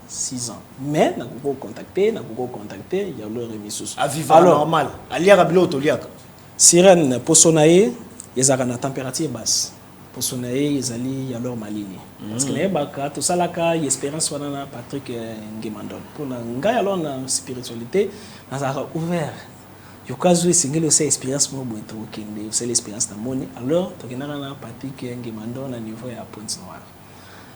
6 ans mais na ko contacter il y a leur émission alors normal aliaka bilo toliaka sirène posonaye ezaka na température basse posonaye ezali ya leur malini parce que na baka to salaka espérance wana na Patrick Ngimandon pour na ngai alors na spiritualité nazaka ouvert yo kazo esengeli aussi expérience mo boito kende c'est l'expérience na moni alors to kenana na Patrick Ngimandon na niveau ya Pointe Noire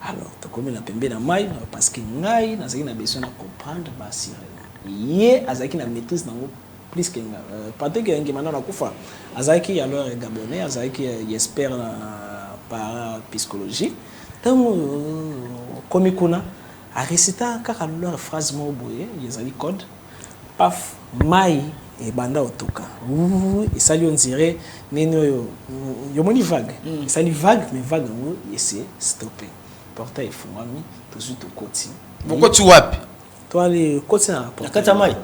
alors to komi na pembe na mai parce que ngai nazaki na besoin de comprendre ba sirène ye azaki na maîtrise nango plus que Patrick Ngimandon na kufa azaki alors gabonais azaki expert na par psychologie donc comme kuna a récité kaka leur phrase mo boye yezali code paf mai et banda otoka et ça lui on dirait neno yo moni vague ça lui vague mais vague ngo essayer stopper portail fumami tout suite au côté pourquoi tu wapi toi les côté na portail kata mai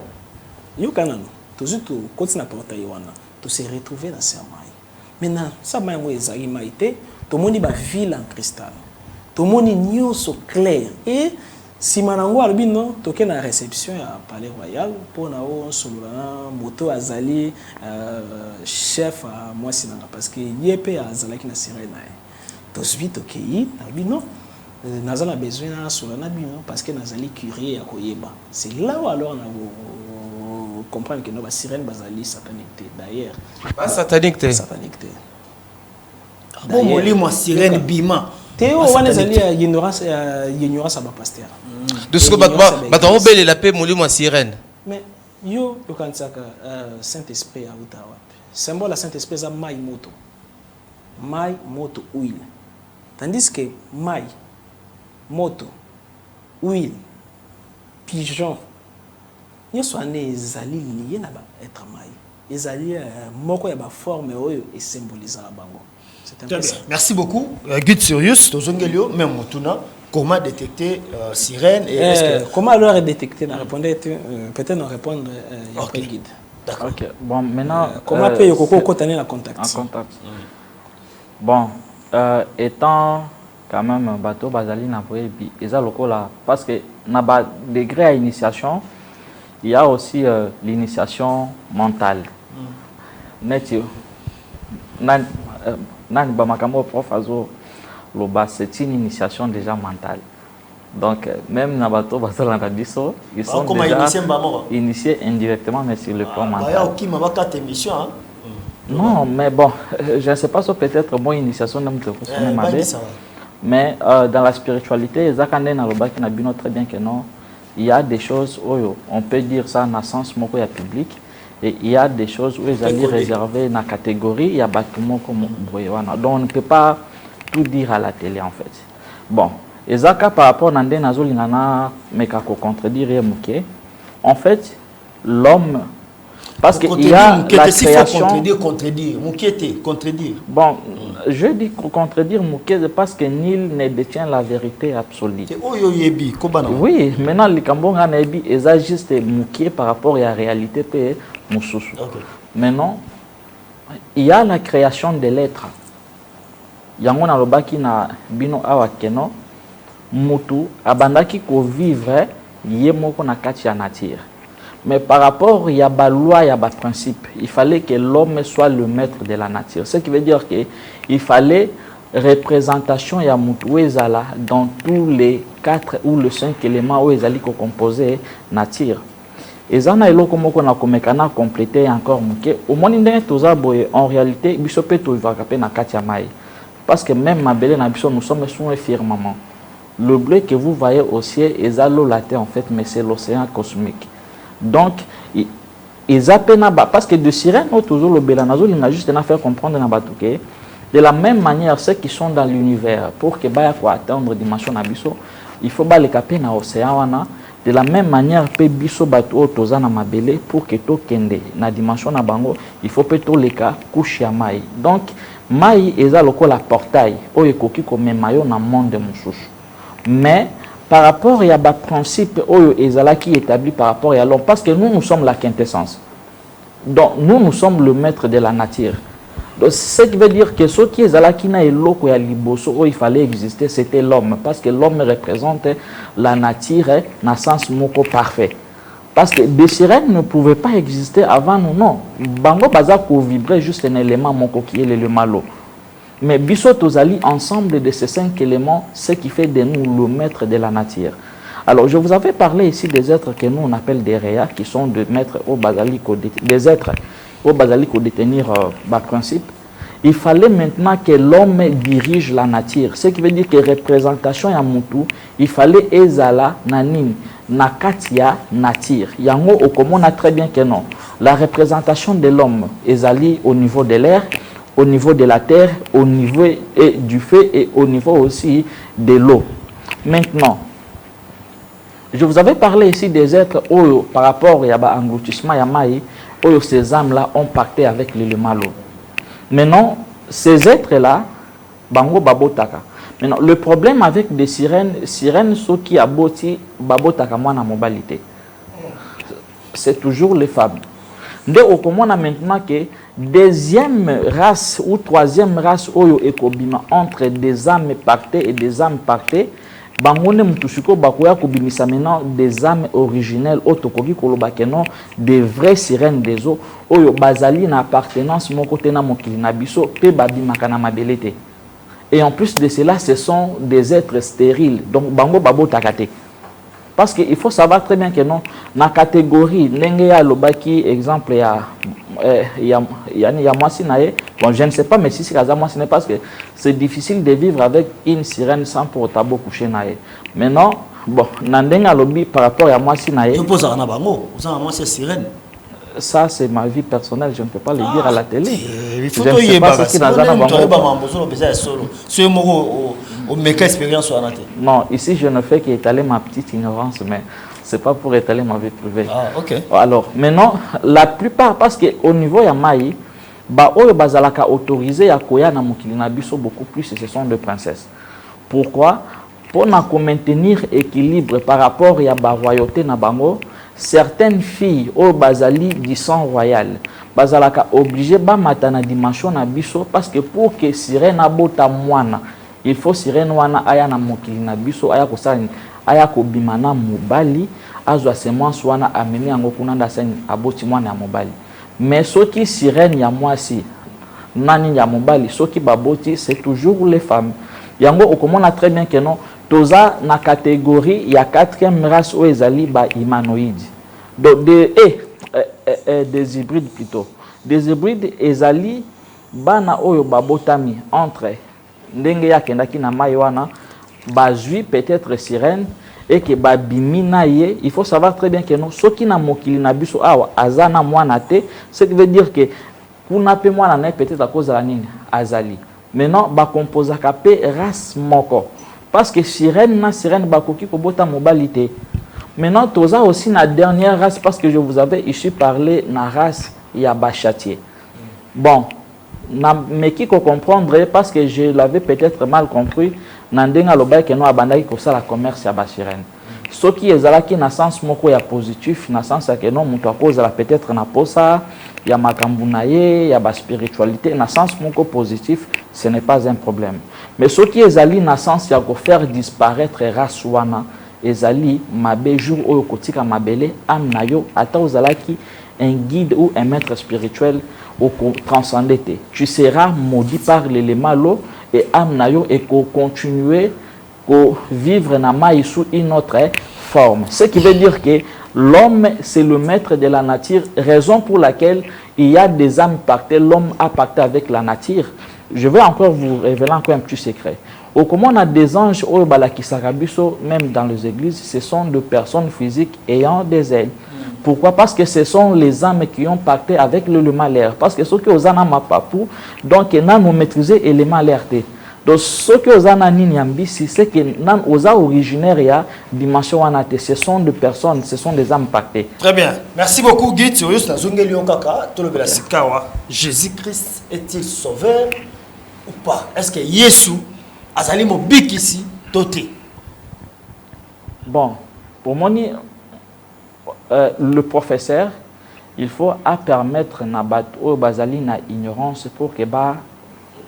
yo kanano tout suite au côté na portail wana tout se retrouver dans sa mai maintenant ça mai ngo ezali mai te tout le monde est ville en cristal. Tout le monde est nyonso clair. Et si manango albino toke na réception à Palais Royal pour na o solo na moto azali chef à moi sinanga parce que yep azalaki na sirène na. To suite toke yi albino nazala besoin na solo na bino parce que nazali curieux ya koyeba. C'est là où alors na comprendre que no ba sirène bazali satanique d'ailleurs. Pas satanique té. Satanique té. Bon molimo sirène bima Théo wana zali ignorance ba pasteur de ce que bato obele la paix molimo sirène mais yo kansaka Saint-Esprit ya utawa symbole la Saint-Esprit za mai moto huile tandis que mai moto huile pigeon nyoso ane ezali lié na ba être mai ezali moko ya ba forme oyo et symboliser bango. Merci beaucoup. Guide Sirius, Tozongelio, même Motuna, comment détecter sirène et comment alors détecter? Peut-être nous répondre après guide. D'accord. Ok. Bon, maintenant. Comment peut Yoko continuer la contact? En contact. Bon, étant quand même un bateau basali na boyebi, eza lokola parce que na ba degré à initiation, il y a aussi l'initiation mentale. Netio. Nani bamakamo prof azo loba c'est une initiation déjà mentale. Donc même na bato bazala biso ils sont déjà initiés indirectement mais sur le plan mental. Non mais bon je ne sais pas si peut-être mon initiation mais dans la spiritualité ezakande na loba ki na bino très bien que non il y a des choses où on peut dire ça dans sens moko ya public. Et il y a des choses où ils allaient réserver la catégorie, il y a bâtiment comme Boyewana. Donc on ne peut pas tout dire à la télé en fait. Bon, et ça par rapport à Nandé Nazol Nana, mais qu'à contredire Mouké, en fait, l'homme, parce qu'il y a la création. Contredire. Bon, je dis contredire Mouké parce que nul ne détient la vérité absolue. Oui, maintenant les Cambonga Nebi, ils ont juste Mouké par rapport à la réalité. Okay. Maintenant, il y a la création de l'être. Yango na lobaki na bino awa keno mutu abandaki ko vivre ye moko na kati ya nature. Mais par rapport, il y a la loi, il y a le principe. Il fallait que l'homme soit le maître de la nature. Ce qui veut dire qu'il fallait représentation ya mutu ezala dans tous les 4 ou les 5 éléments où ezali ko composer nature. Ezana eloko moko na komekana compléter encore muke. Au moins ndenge toza boye en réalité biso pe to ivaka pe na kati ya mai. Parce que même mabele na biso nous sommes sur un firmament. Le bleu que vous voyez au ciel ezalo la terre en fait, mais c'est l'océan cosmique. Donc parce que de sirène toujours le belanazo il a juste à faire comprendre na batuke. De la même manière, ceux qui sont dans l'univers, pour que baya ko atteindre dimension na biso, il faut ba le caper na océan wana. De la même manière, pe biso bato toza na mabele pour que to kende na dimension na bango, il faut pe to leka couche ya mai. Donc mai eza lokola portail oyo ekoki ko memayo na monde mususu. Mais par rapport à ba principe oyo ezala qui établi par rapport à l'homme, parce que nous sommes la quintessence. Donc nous sommes le maître de la nature. Donc, ce qui veut dire que ce qui est là qui n'a eloko ya liboso où il fallait exister, c'était l'homme, parce que l'homme représente la nature dans sens moko parfait. Parce que des sirènes ne pouvaient pas exister avant nous, non. Bango baza ko vibrer juste un élément moko qui est l'élément l'eau. Mais biso tozali ensemble de ces 5 éléments, ce qui fait de nous le maître de la nature. Alors, je vous avais parlé ici des êtres que nous on appelle des réas, qui sont des maîtres au basalico, des êtres au basalico détenir par principe. Il fallait maintenant que l'homme dirige la nature. Ce qui veut dire que représentation ya mutu, il fallait ezala nanin nakatia nature. Yango okomona très bien que non. La représentation de l'homme ezali au niveau de l'air, au niveau de la terre, au niveau du feu et au niveau aussi de l'eau. Maintenant, je vous avais parlé ici des êtres oyo par rapport à l'engloutissement yamaï, oyo ces âmes-là ont pacté avec l'élément l'eau. Maintenant, ces êtres-là, bango babotaka. Maintenant, le problème avec des sirènes, ceux qui aboti babotaka mwana mobilité. C'est toujours les femmes. Dès au comment maintenant que deuxième race ou troisième race oyo ekobima entre des âmes pactées et des âmes pactées, bangone mutushiko bakoya kobimisa maintenant des âmes originelles otokoki koloba kenon des vraies sirènes des eaux oyo bazali na appartenance mon côté na mokili na biso pe babimaka na mabelete. Et en plus de cela, ce sont des êtres stériles. Donc bango babo takate. Parce qu'il faut savoir très bien que non, dans la catégorie, exemple, il y a moi sinae, bon, je ne sais pas, mais si c'est moi sinae, parce que c'est difficile de vivre avec une sirène sans pour autant coucher nae. Maintenant, bon, nandenga lobby par rapport à moi sinae. Je pose à Nabango, vous avez moi c'est sirène. Ça, c'est ma vie personnelle, je ne peux pas le dire à la télé. Il faut je ne sais pas ce qui dans un Non, ici, je ne fais qu'étaler ma petite ignorance, mais ce n'est pas pour étaler ma vie privée. Ah, ok. Alors, maintenant, la plupart, parce qu'au niveau de Maï, oyo bazalaka autorisé à koya na mokili na biso beaucoup plus, ce sont des princesses. Pourquoi? Pour maintenir équilibre par rapport à la royauté na bango, certaines filles au bazali du sang royal bazalaka obligé ba matana dimension na biso parce que pour que sirène abota mwana il faut sirène wana aya na mokili na biso aya kosani aya ko bimana mobali azwa semence wana ameni yango kuna ndasani aboti mwana ya mobali. Mais soki sirène ya mwasi nani ya mobali soki baboti c'est toujours les femmes. Yango okomona très bien que non toza na catégorie il y a 4e race où ezali ba humanoïdes. Donc des hybrides plutôt. Des hybrides ezali bana oyo babotami entre ndenge ya kendaki na mai wana bazui peut-être sirène et que babimina ye. Il faut savoir très bien que non soki na mokili na biso awa azana mwana te, ce qui veut dire que kuna pe mwana na peut-être à cause de la nini azali. Maintenant ba composaka pe race moko. Parce que sirène bakoki kobota mobilité. Maintenant, toza aussi la dernière race parce que je vous avais ici parlé de la race yaba châtier. Bon, mais qui comprendre parce que je l'avais peut-être mal compris, nandenga loba que nous abandaki ko ça la commerce yaba sirène. Ce qui est là qui na sens moko ya positif, na sens que non muto cause la peut-être na posa ya makambunaye ya ba spiritualité, na sens moko positif, ce n'est pas un problème. Mais ce qui est ali na sens ya ko faire disparaître race wana ezali mabe jour oyo kotika mabele âme na yo ata ozalaki un guide ou un maître spirituel au transcender. Tu seras maudit par l'élément l'eau et âme na yo et continuer vivre na maï sous une autre forme. Ce qui veut dire que l'homme, c'est le maître de la nature, raison pour laquelle il y a des âmes pactées, l'homme a pacté avec la nature. Je vais encore vous révéler encore un petit secret. Au comment on a des anges, même dans les églises, ce sont des personnes physiques ayant des ailes. Pourquoi? Parce que ce sont les âmes qui ont pacté avec le malheur. Parce que ceux qui ont un papou, donc ils ont maîtrisé les malheurs. Donc, ce que vous avez c'est que nous sommes originaires et dimension ce sont des personnes, ce sont des âmes pactées. Très bien. Merci beaucoup, Guy. Jésus-Christ est-il sauveur ou pas? Est-ce que Jésus a été mobile ici, doté? Bon, pour moi, le professeur, il faut permettre aux bazali na ignorance pour que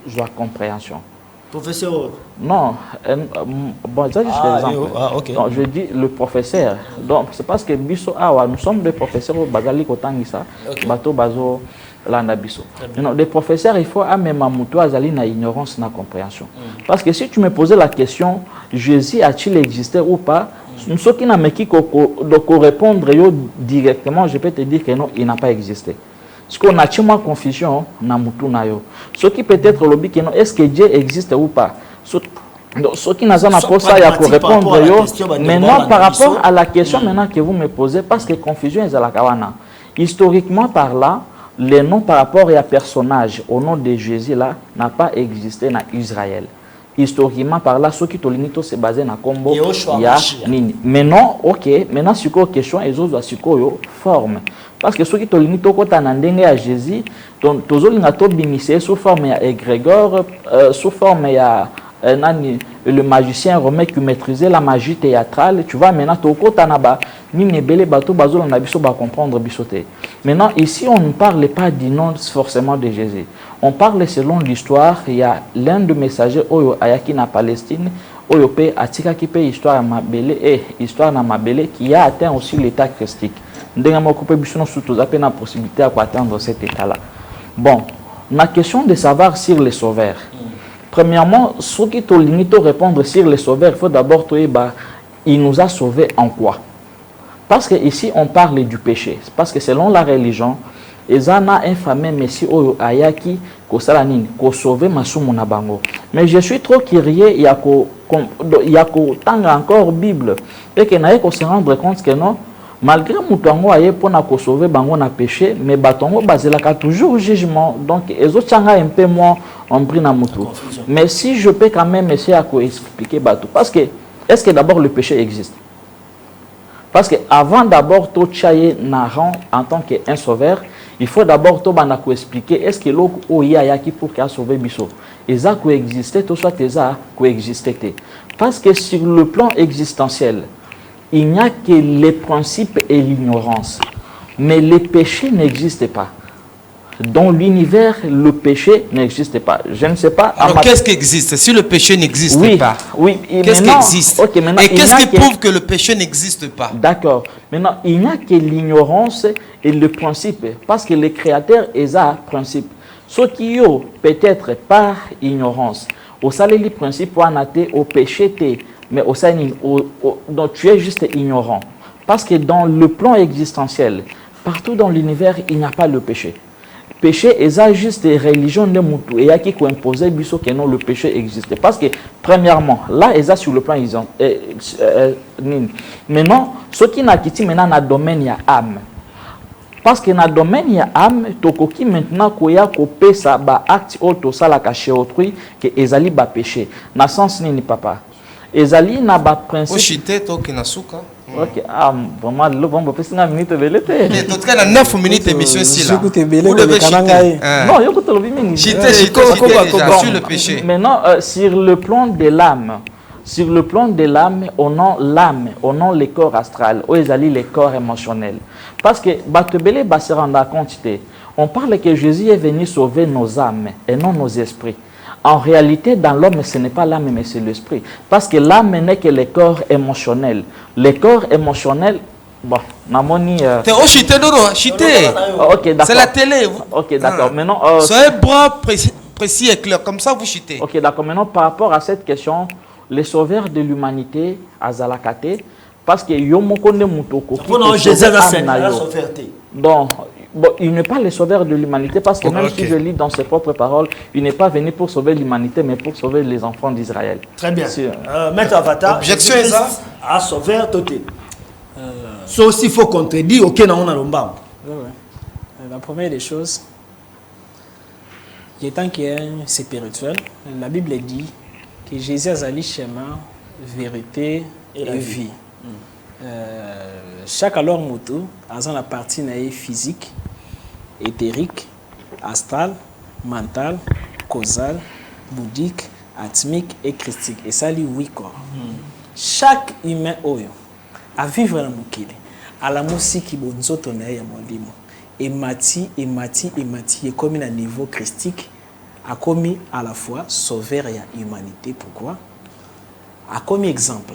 je compréhension. Professeur? Non, bon, ça c'est l'exemple. Okay. Non, je dis le professeur. Donc c'est parce que biso nous sommes des professeurs au bazali kotangisa, bato bazo landa biso. Non, des professeurs, il faut même amuto azali na ignorance na compréhension. Parce que si tu me posais la question, Jésus a-t-il existé ou pas? Ceux qui n'ont pas répondre directement, je peux te dire que non, il n'a pas existé. Parce qu'on a tellement confusion na mutu na yo. Ce qui peut être le but que non, est-ce que Dieu existe ou pas? Ce qui n'a pas pour ça, il y a pour répondre yo. Maintenant, par rapport à la question maintenant que vous me posez, parce que confusion est à la kawana. Historiquement parlant, les noms par rapport à personnage au nom de Jésus là n'a pas existé dans Israël. Historiquement par là, ceux qui tolinito se basé na combo il y a nini. Maintenant, ok, maintenant sur quoi question et autres sur quoi forme. Parce que ceux qui tolinito kota na ndenge à Jésus, donc tozolinga to bimissé sous forme ya égrégore, sous forme ya le magicien romain qui maîtrisait la magie théâtrale. Tu vois maintenant to kota na ba nini belé bato bazolo na biso ba comprendre bisoté. Maintenant ici on ne parle pas du nom forcément de Jésus. On parle selon l'histoire, il y a l'un des messagers Oyo Ayaki na Palestine, Oyo pe Atika qui paye histoire à Mabele et histoire na Mabele qui a atteint aussi l'état christique. Nous avons surtout la possibilité d'atteindre cet état-là. Bon, la question de savoir sur les sauveurs. Premièrement, ceux qui ont limité à répondre sur les sauveurs, il faut d'abord il nous a sauvés en quoi? Parce qu'ici on parle du péché. Parce que selon la religion, ils ont un fameux Messie Oyo Ayaki ko sauver masumu na bango. Mais je suis trop curieux, il y a encore Bible et qu'il n'a pas se rendre compte que non, malgré mutango aye pona ko sauver bango na péché, mais batongo bazelaka toujours jugement. Donc les autres changa un peu moins en pris na mutu. Mais si je peux quand même essayer à expliquer bateau, parce que est-ce que d'abord le péché existe? Parce que avant d'abord to chaye naran en tant qu'un sauveur, il faut d'abord to banako expliquer est-ce que l'eau oya qui pour qu'il a sauvé biso. Et ça coexistait, tout soit ça coexistait. Parce que sur le plan existentiel, il n'y a que les principes et l'ignorance. Mais les péchés n'existent pas. Dans l'univers, le péché n'existe pas. Je ne sais pas. Alors, qu'est-ce qui existe si le péché n'existe pas? Oui. Qu'est-ce qui existe? Okay, et qu'est-ce qui prouve que le péché n'existe pas? D'accord. Maintenant, il n'y a que l'ignorance et le principe. Parce que le Créateur est un principe. Ce qui est peut-être par ignorance. Au salaire, le principe, au péché, mais au salaire, donc tu es juste ignorant. Parce que dans le plan existentiel, partout dans l'univers, il n'y a pas le péché. Péché est juste religion de Moutou et qui impose biso que non le péché existe parce que premièrement là est sur le plan maintenant ce qui n'a quitté maintenant na domaine ya âme parce que na domaine ya âme tokoki maintenant koya kopé ça ba acte auto sala caché autrui que ezali ba péché na sens nini papa ezali na ba principe oshite to kinasuka. Ok, vraiment, le bon, on peut faire 1 minute de l'été. En tout cas, 9 minutes d'émission ici là. Vous devez chiter. Non, écoute le bimini. Chiter sur le péché. Maintenant, sur le plan de l'âme, on a l'âme, on a le corps astral, on a le corps émotionnel. Parce que Batebele se rend compte, on parle que Jésus est venu sauver nos âmes et non nos esprits. En réalité, dans l'homme, ce n'est pas l'âme, mais c'est l'esprit. Parce que l'âme n'est que le corps émotionnel. Le corps émotionnel, bon, namoni. T'es au chité, non, chité. Ok, d'accord. C'est la télé. Ok, d'accord. Maintenant. Soyez bras précis et clair, comme ça vous chitez. Ok, d'accord. Maintenant, par rapport à cette question, les sauveurs de l'humanité, Azalakate, parce que Yomokonde Mutoko. Donc, bon, il n'est pas le sauveur de l'humanité parce que même si je lis dans ses propres paroles, il n'est pas venu pour sauver l'humanité, mais pour sauver les enfants d'Israël. Très bien. Maître Avatar, objection est ça à sauveur Toté. Ça aussi, il faut contredire, ok, on a l'omba. La première des choses, il est temps qu'il y ait c'est spirituel. La Bible dit que Jésus a zali chemin, vérité et vie. Chaque alors moto a la partie physique, éthérique, astral, mental, causal, bouddhique, atmique et christique. Et ça lui 8 corps. Chaque humain a vivre dans mon kili, à la musique qui bonzoto na ya molimo. Et mati et comme un niveau christique a commis à la fois sauveur et humanité. Pourquoi? A comme exemple.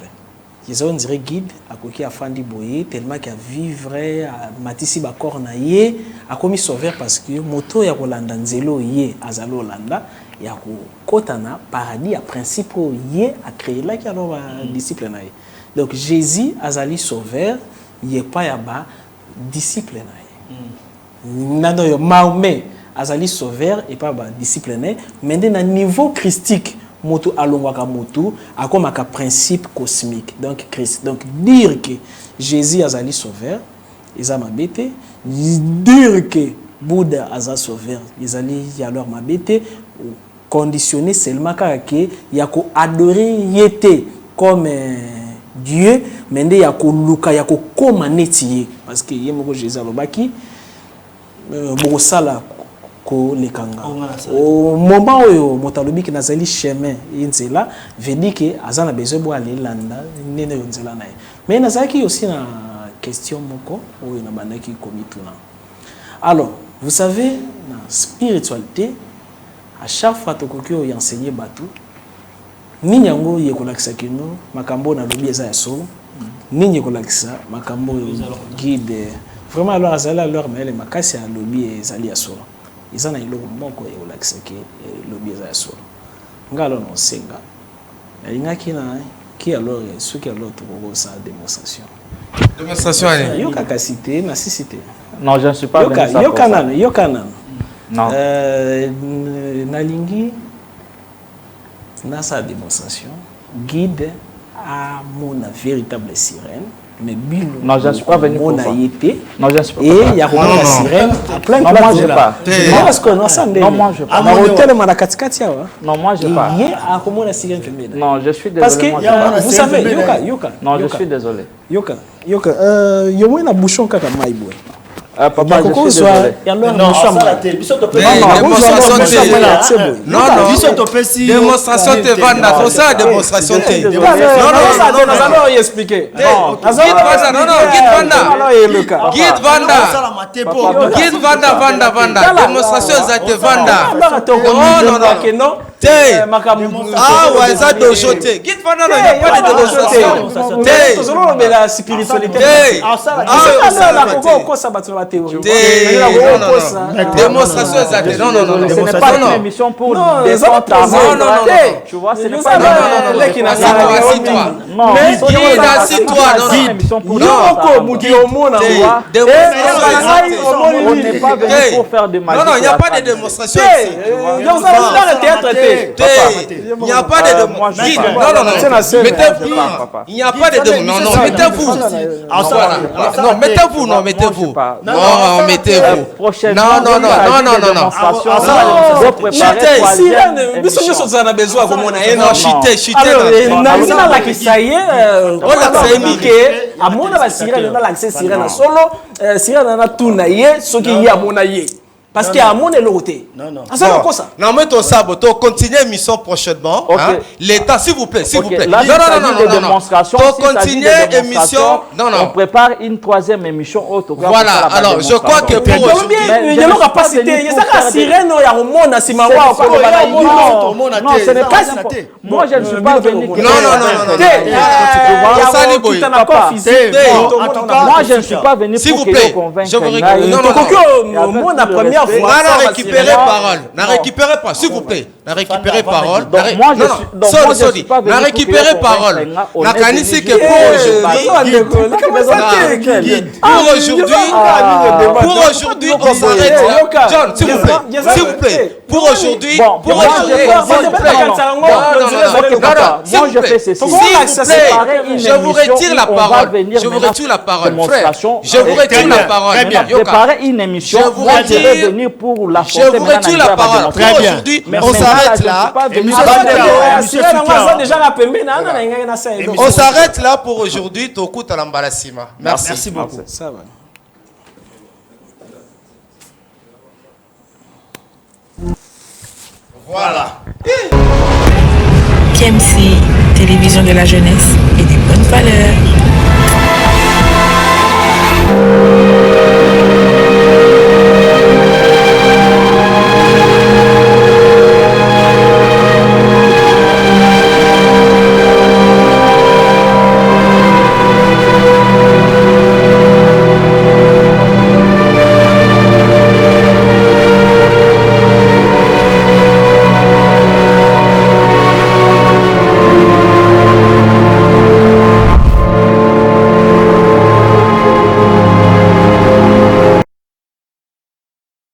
On dirait guide à coquille à Fandi Boye tellement qu'il a vivre à Matisi Bakor naie a commis sauveur parce que moto ya Rolanda Nzelo yé azalo Rolanda ya kotana paradis à principe yé a créé là qui alors disciple naie. Donc Jésus azali sauveur yé pas ya ba disciple naie. Nando yo Mahomet azali sauveur et pas ba disciple naie mais dans niveau christique moto alongwaka moto a comme un principe cosmique donc Christ. Donc dire que Jésus azali sauveur ils ma bête, dire que Bouddha azali sauveur ils allaient alors ma bête conditionné seulement que ya ko adorer yete comme Dieu mais il y a ko luka ya ko koma netier parce que yemoko Jésus alobaki beaucoup sala ko lekanga au moment où motalobi ki nazali chemin inzela veut dire que azana besoin bo aller landa nene nzela na mais nazaki aussi na question moko ou na bandaki komituna. Alors vous savez la spiritualité à chaque fois to kokyo enseigner batu nini yango yekolakisa kino makambo na lobi eza ya so nini yekolakisa makambo guide vraiment alors azala alors mais les makasi ya lobi ezali ya so ils en ont eu moko et au lac que le biais à soi. Ngalo no senga. Inga kina qui alors ceux qui alors pour ça démonstration. Démonstration allez. Yo capacité na cité. Non, je ne suis pas venu yo kanan. Non. Nalingi na sa démonstration guide à mon véritable sirène. Mais non, je ne suis pas venu pour ça. Non, je ne suis pas. Et il y a la sirène à plein de non, moi je pas. Non, moi je pas. Non, moi je pas. Non, je suis désolé. Parce que vous savez, Yoka. Non, je suis désolé. Yoka, yo na bouchon kaka maibwe. Papa, je suis désolé. Non, démonstration te vanda, tout ça démonstration te. Non, non, expliquer. Guide vanda. Démonstration ça te vanda. Non. Ah ouais, ça doit jeter. Guide vanda, il n'y a pas de démonstration. La spiritualité. Démonstration exacte. Non. Ce n'est pas une émission pour défendre ta non. Tu vois, ce n'est pas on n'est pas venu pour faire des magie. Non, il n'y a pas de démonstration. Il n'y a pas de démonstration. Non. Mettez-vous. Il n'y a pas de démonstration. Non, mettez-vous. Non, mettez-vous. Non, mettez-vous. Prochainement, non. parce qu'il y a mon éloté. Non. Ah, c'est quoi ça? Non, mais ton sabot, on continue l'émission prochainement. Ok. Hein? L'État, s'il vous plaît, s'il vous plaît. Là, Non, de démonstration. On continue l'émission. Non, On non. prépare une troisième émission autre. Voilà, alors je crois que pour aujourd'hui. Il y a une capacité. Il y a ça sirène, il y a un monde à Simawa. Non, ce n'est pas ça. Moi, je ne suis pas venu. Non. Moi, je ne suis pas venu S'il pour vous que plaît, vous convaincre. je vous récupère. Non. La première fois. N'a récupéré parole. N'a récupéré pas, s'il vous plaît. N'a récupéré parole. Donc, moi, je suis pas venu N'a pour récupéré que parole. vous N'a canissé que pour aujourd'hui. Pour aujourd'hui, on s'arrête là. John, s'il vous plaît. Pour aujourd'hui, pour aujourd'hui. Moi, je fais ceci. Je vous retire la parole. Je vous retire la parole, frère. Je vous retire la parole. Préparer une émission. Moi, je vais venir pour la Je vous retire la parole. Pour aujourd'hui, on s'arrête là. On s'arrête là pour aujourd'hui. Tokuta Lambalasima. Merci beaucoup. Ça va. Voilà. PMC, télévision de la jeunesse et des bonnes valeurs.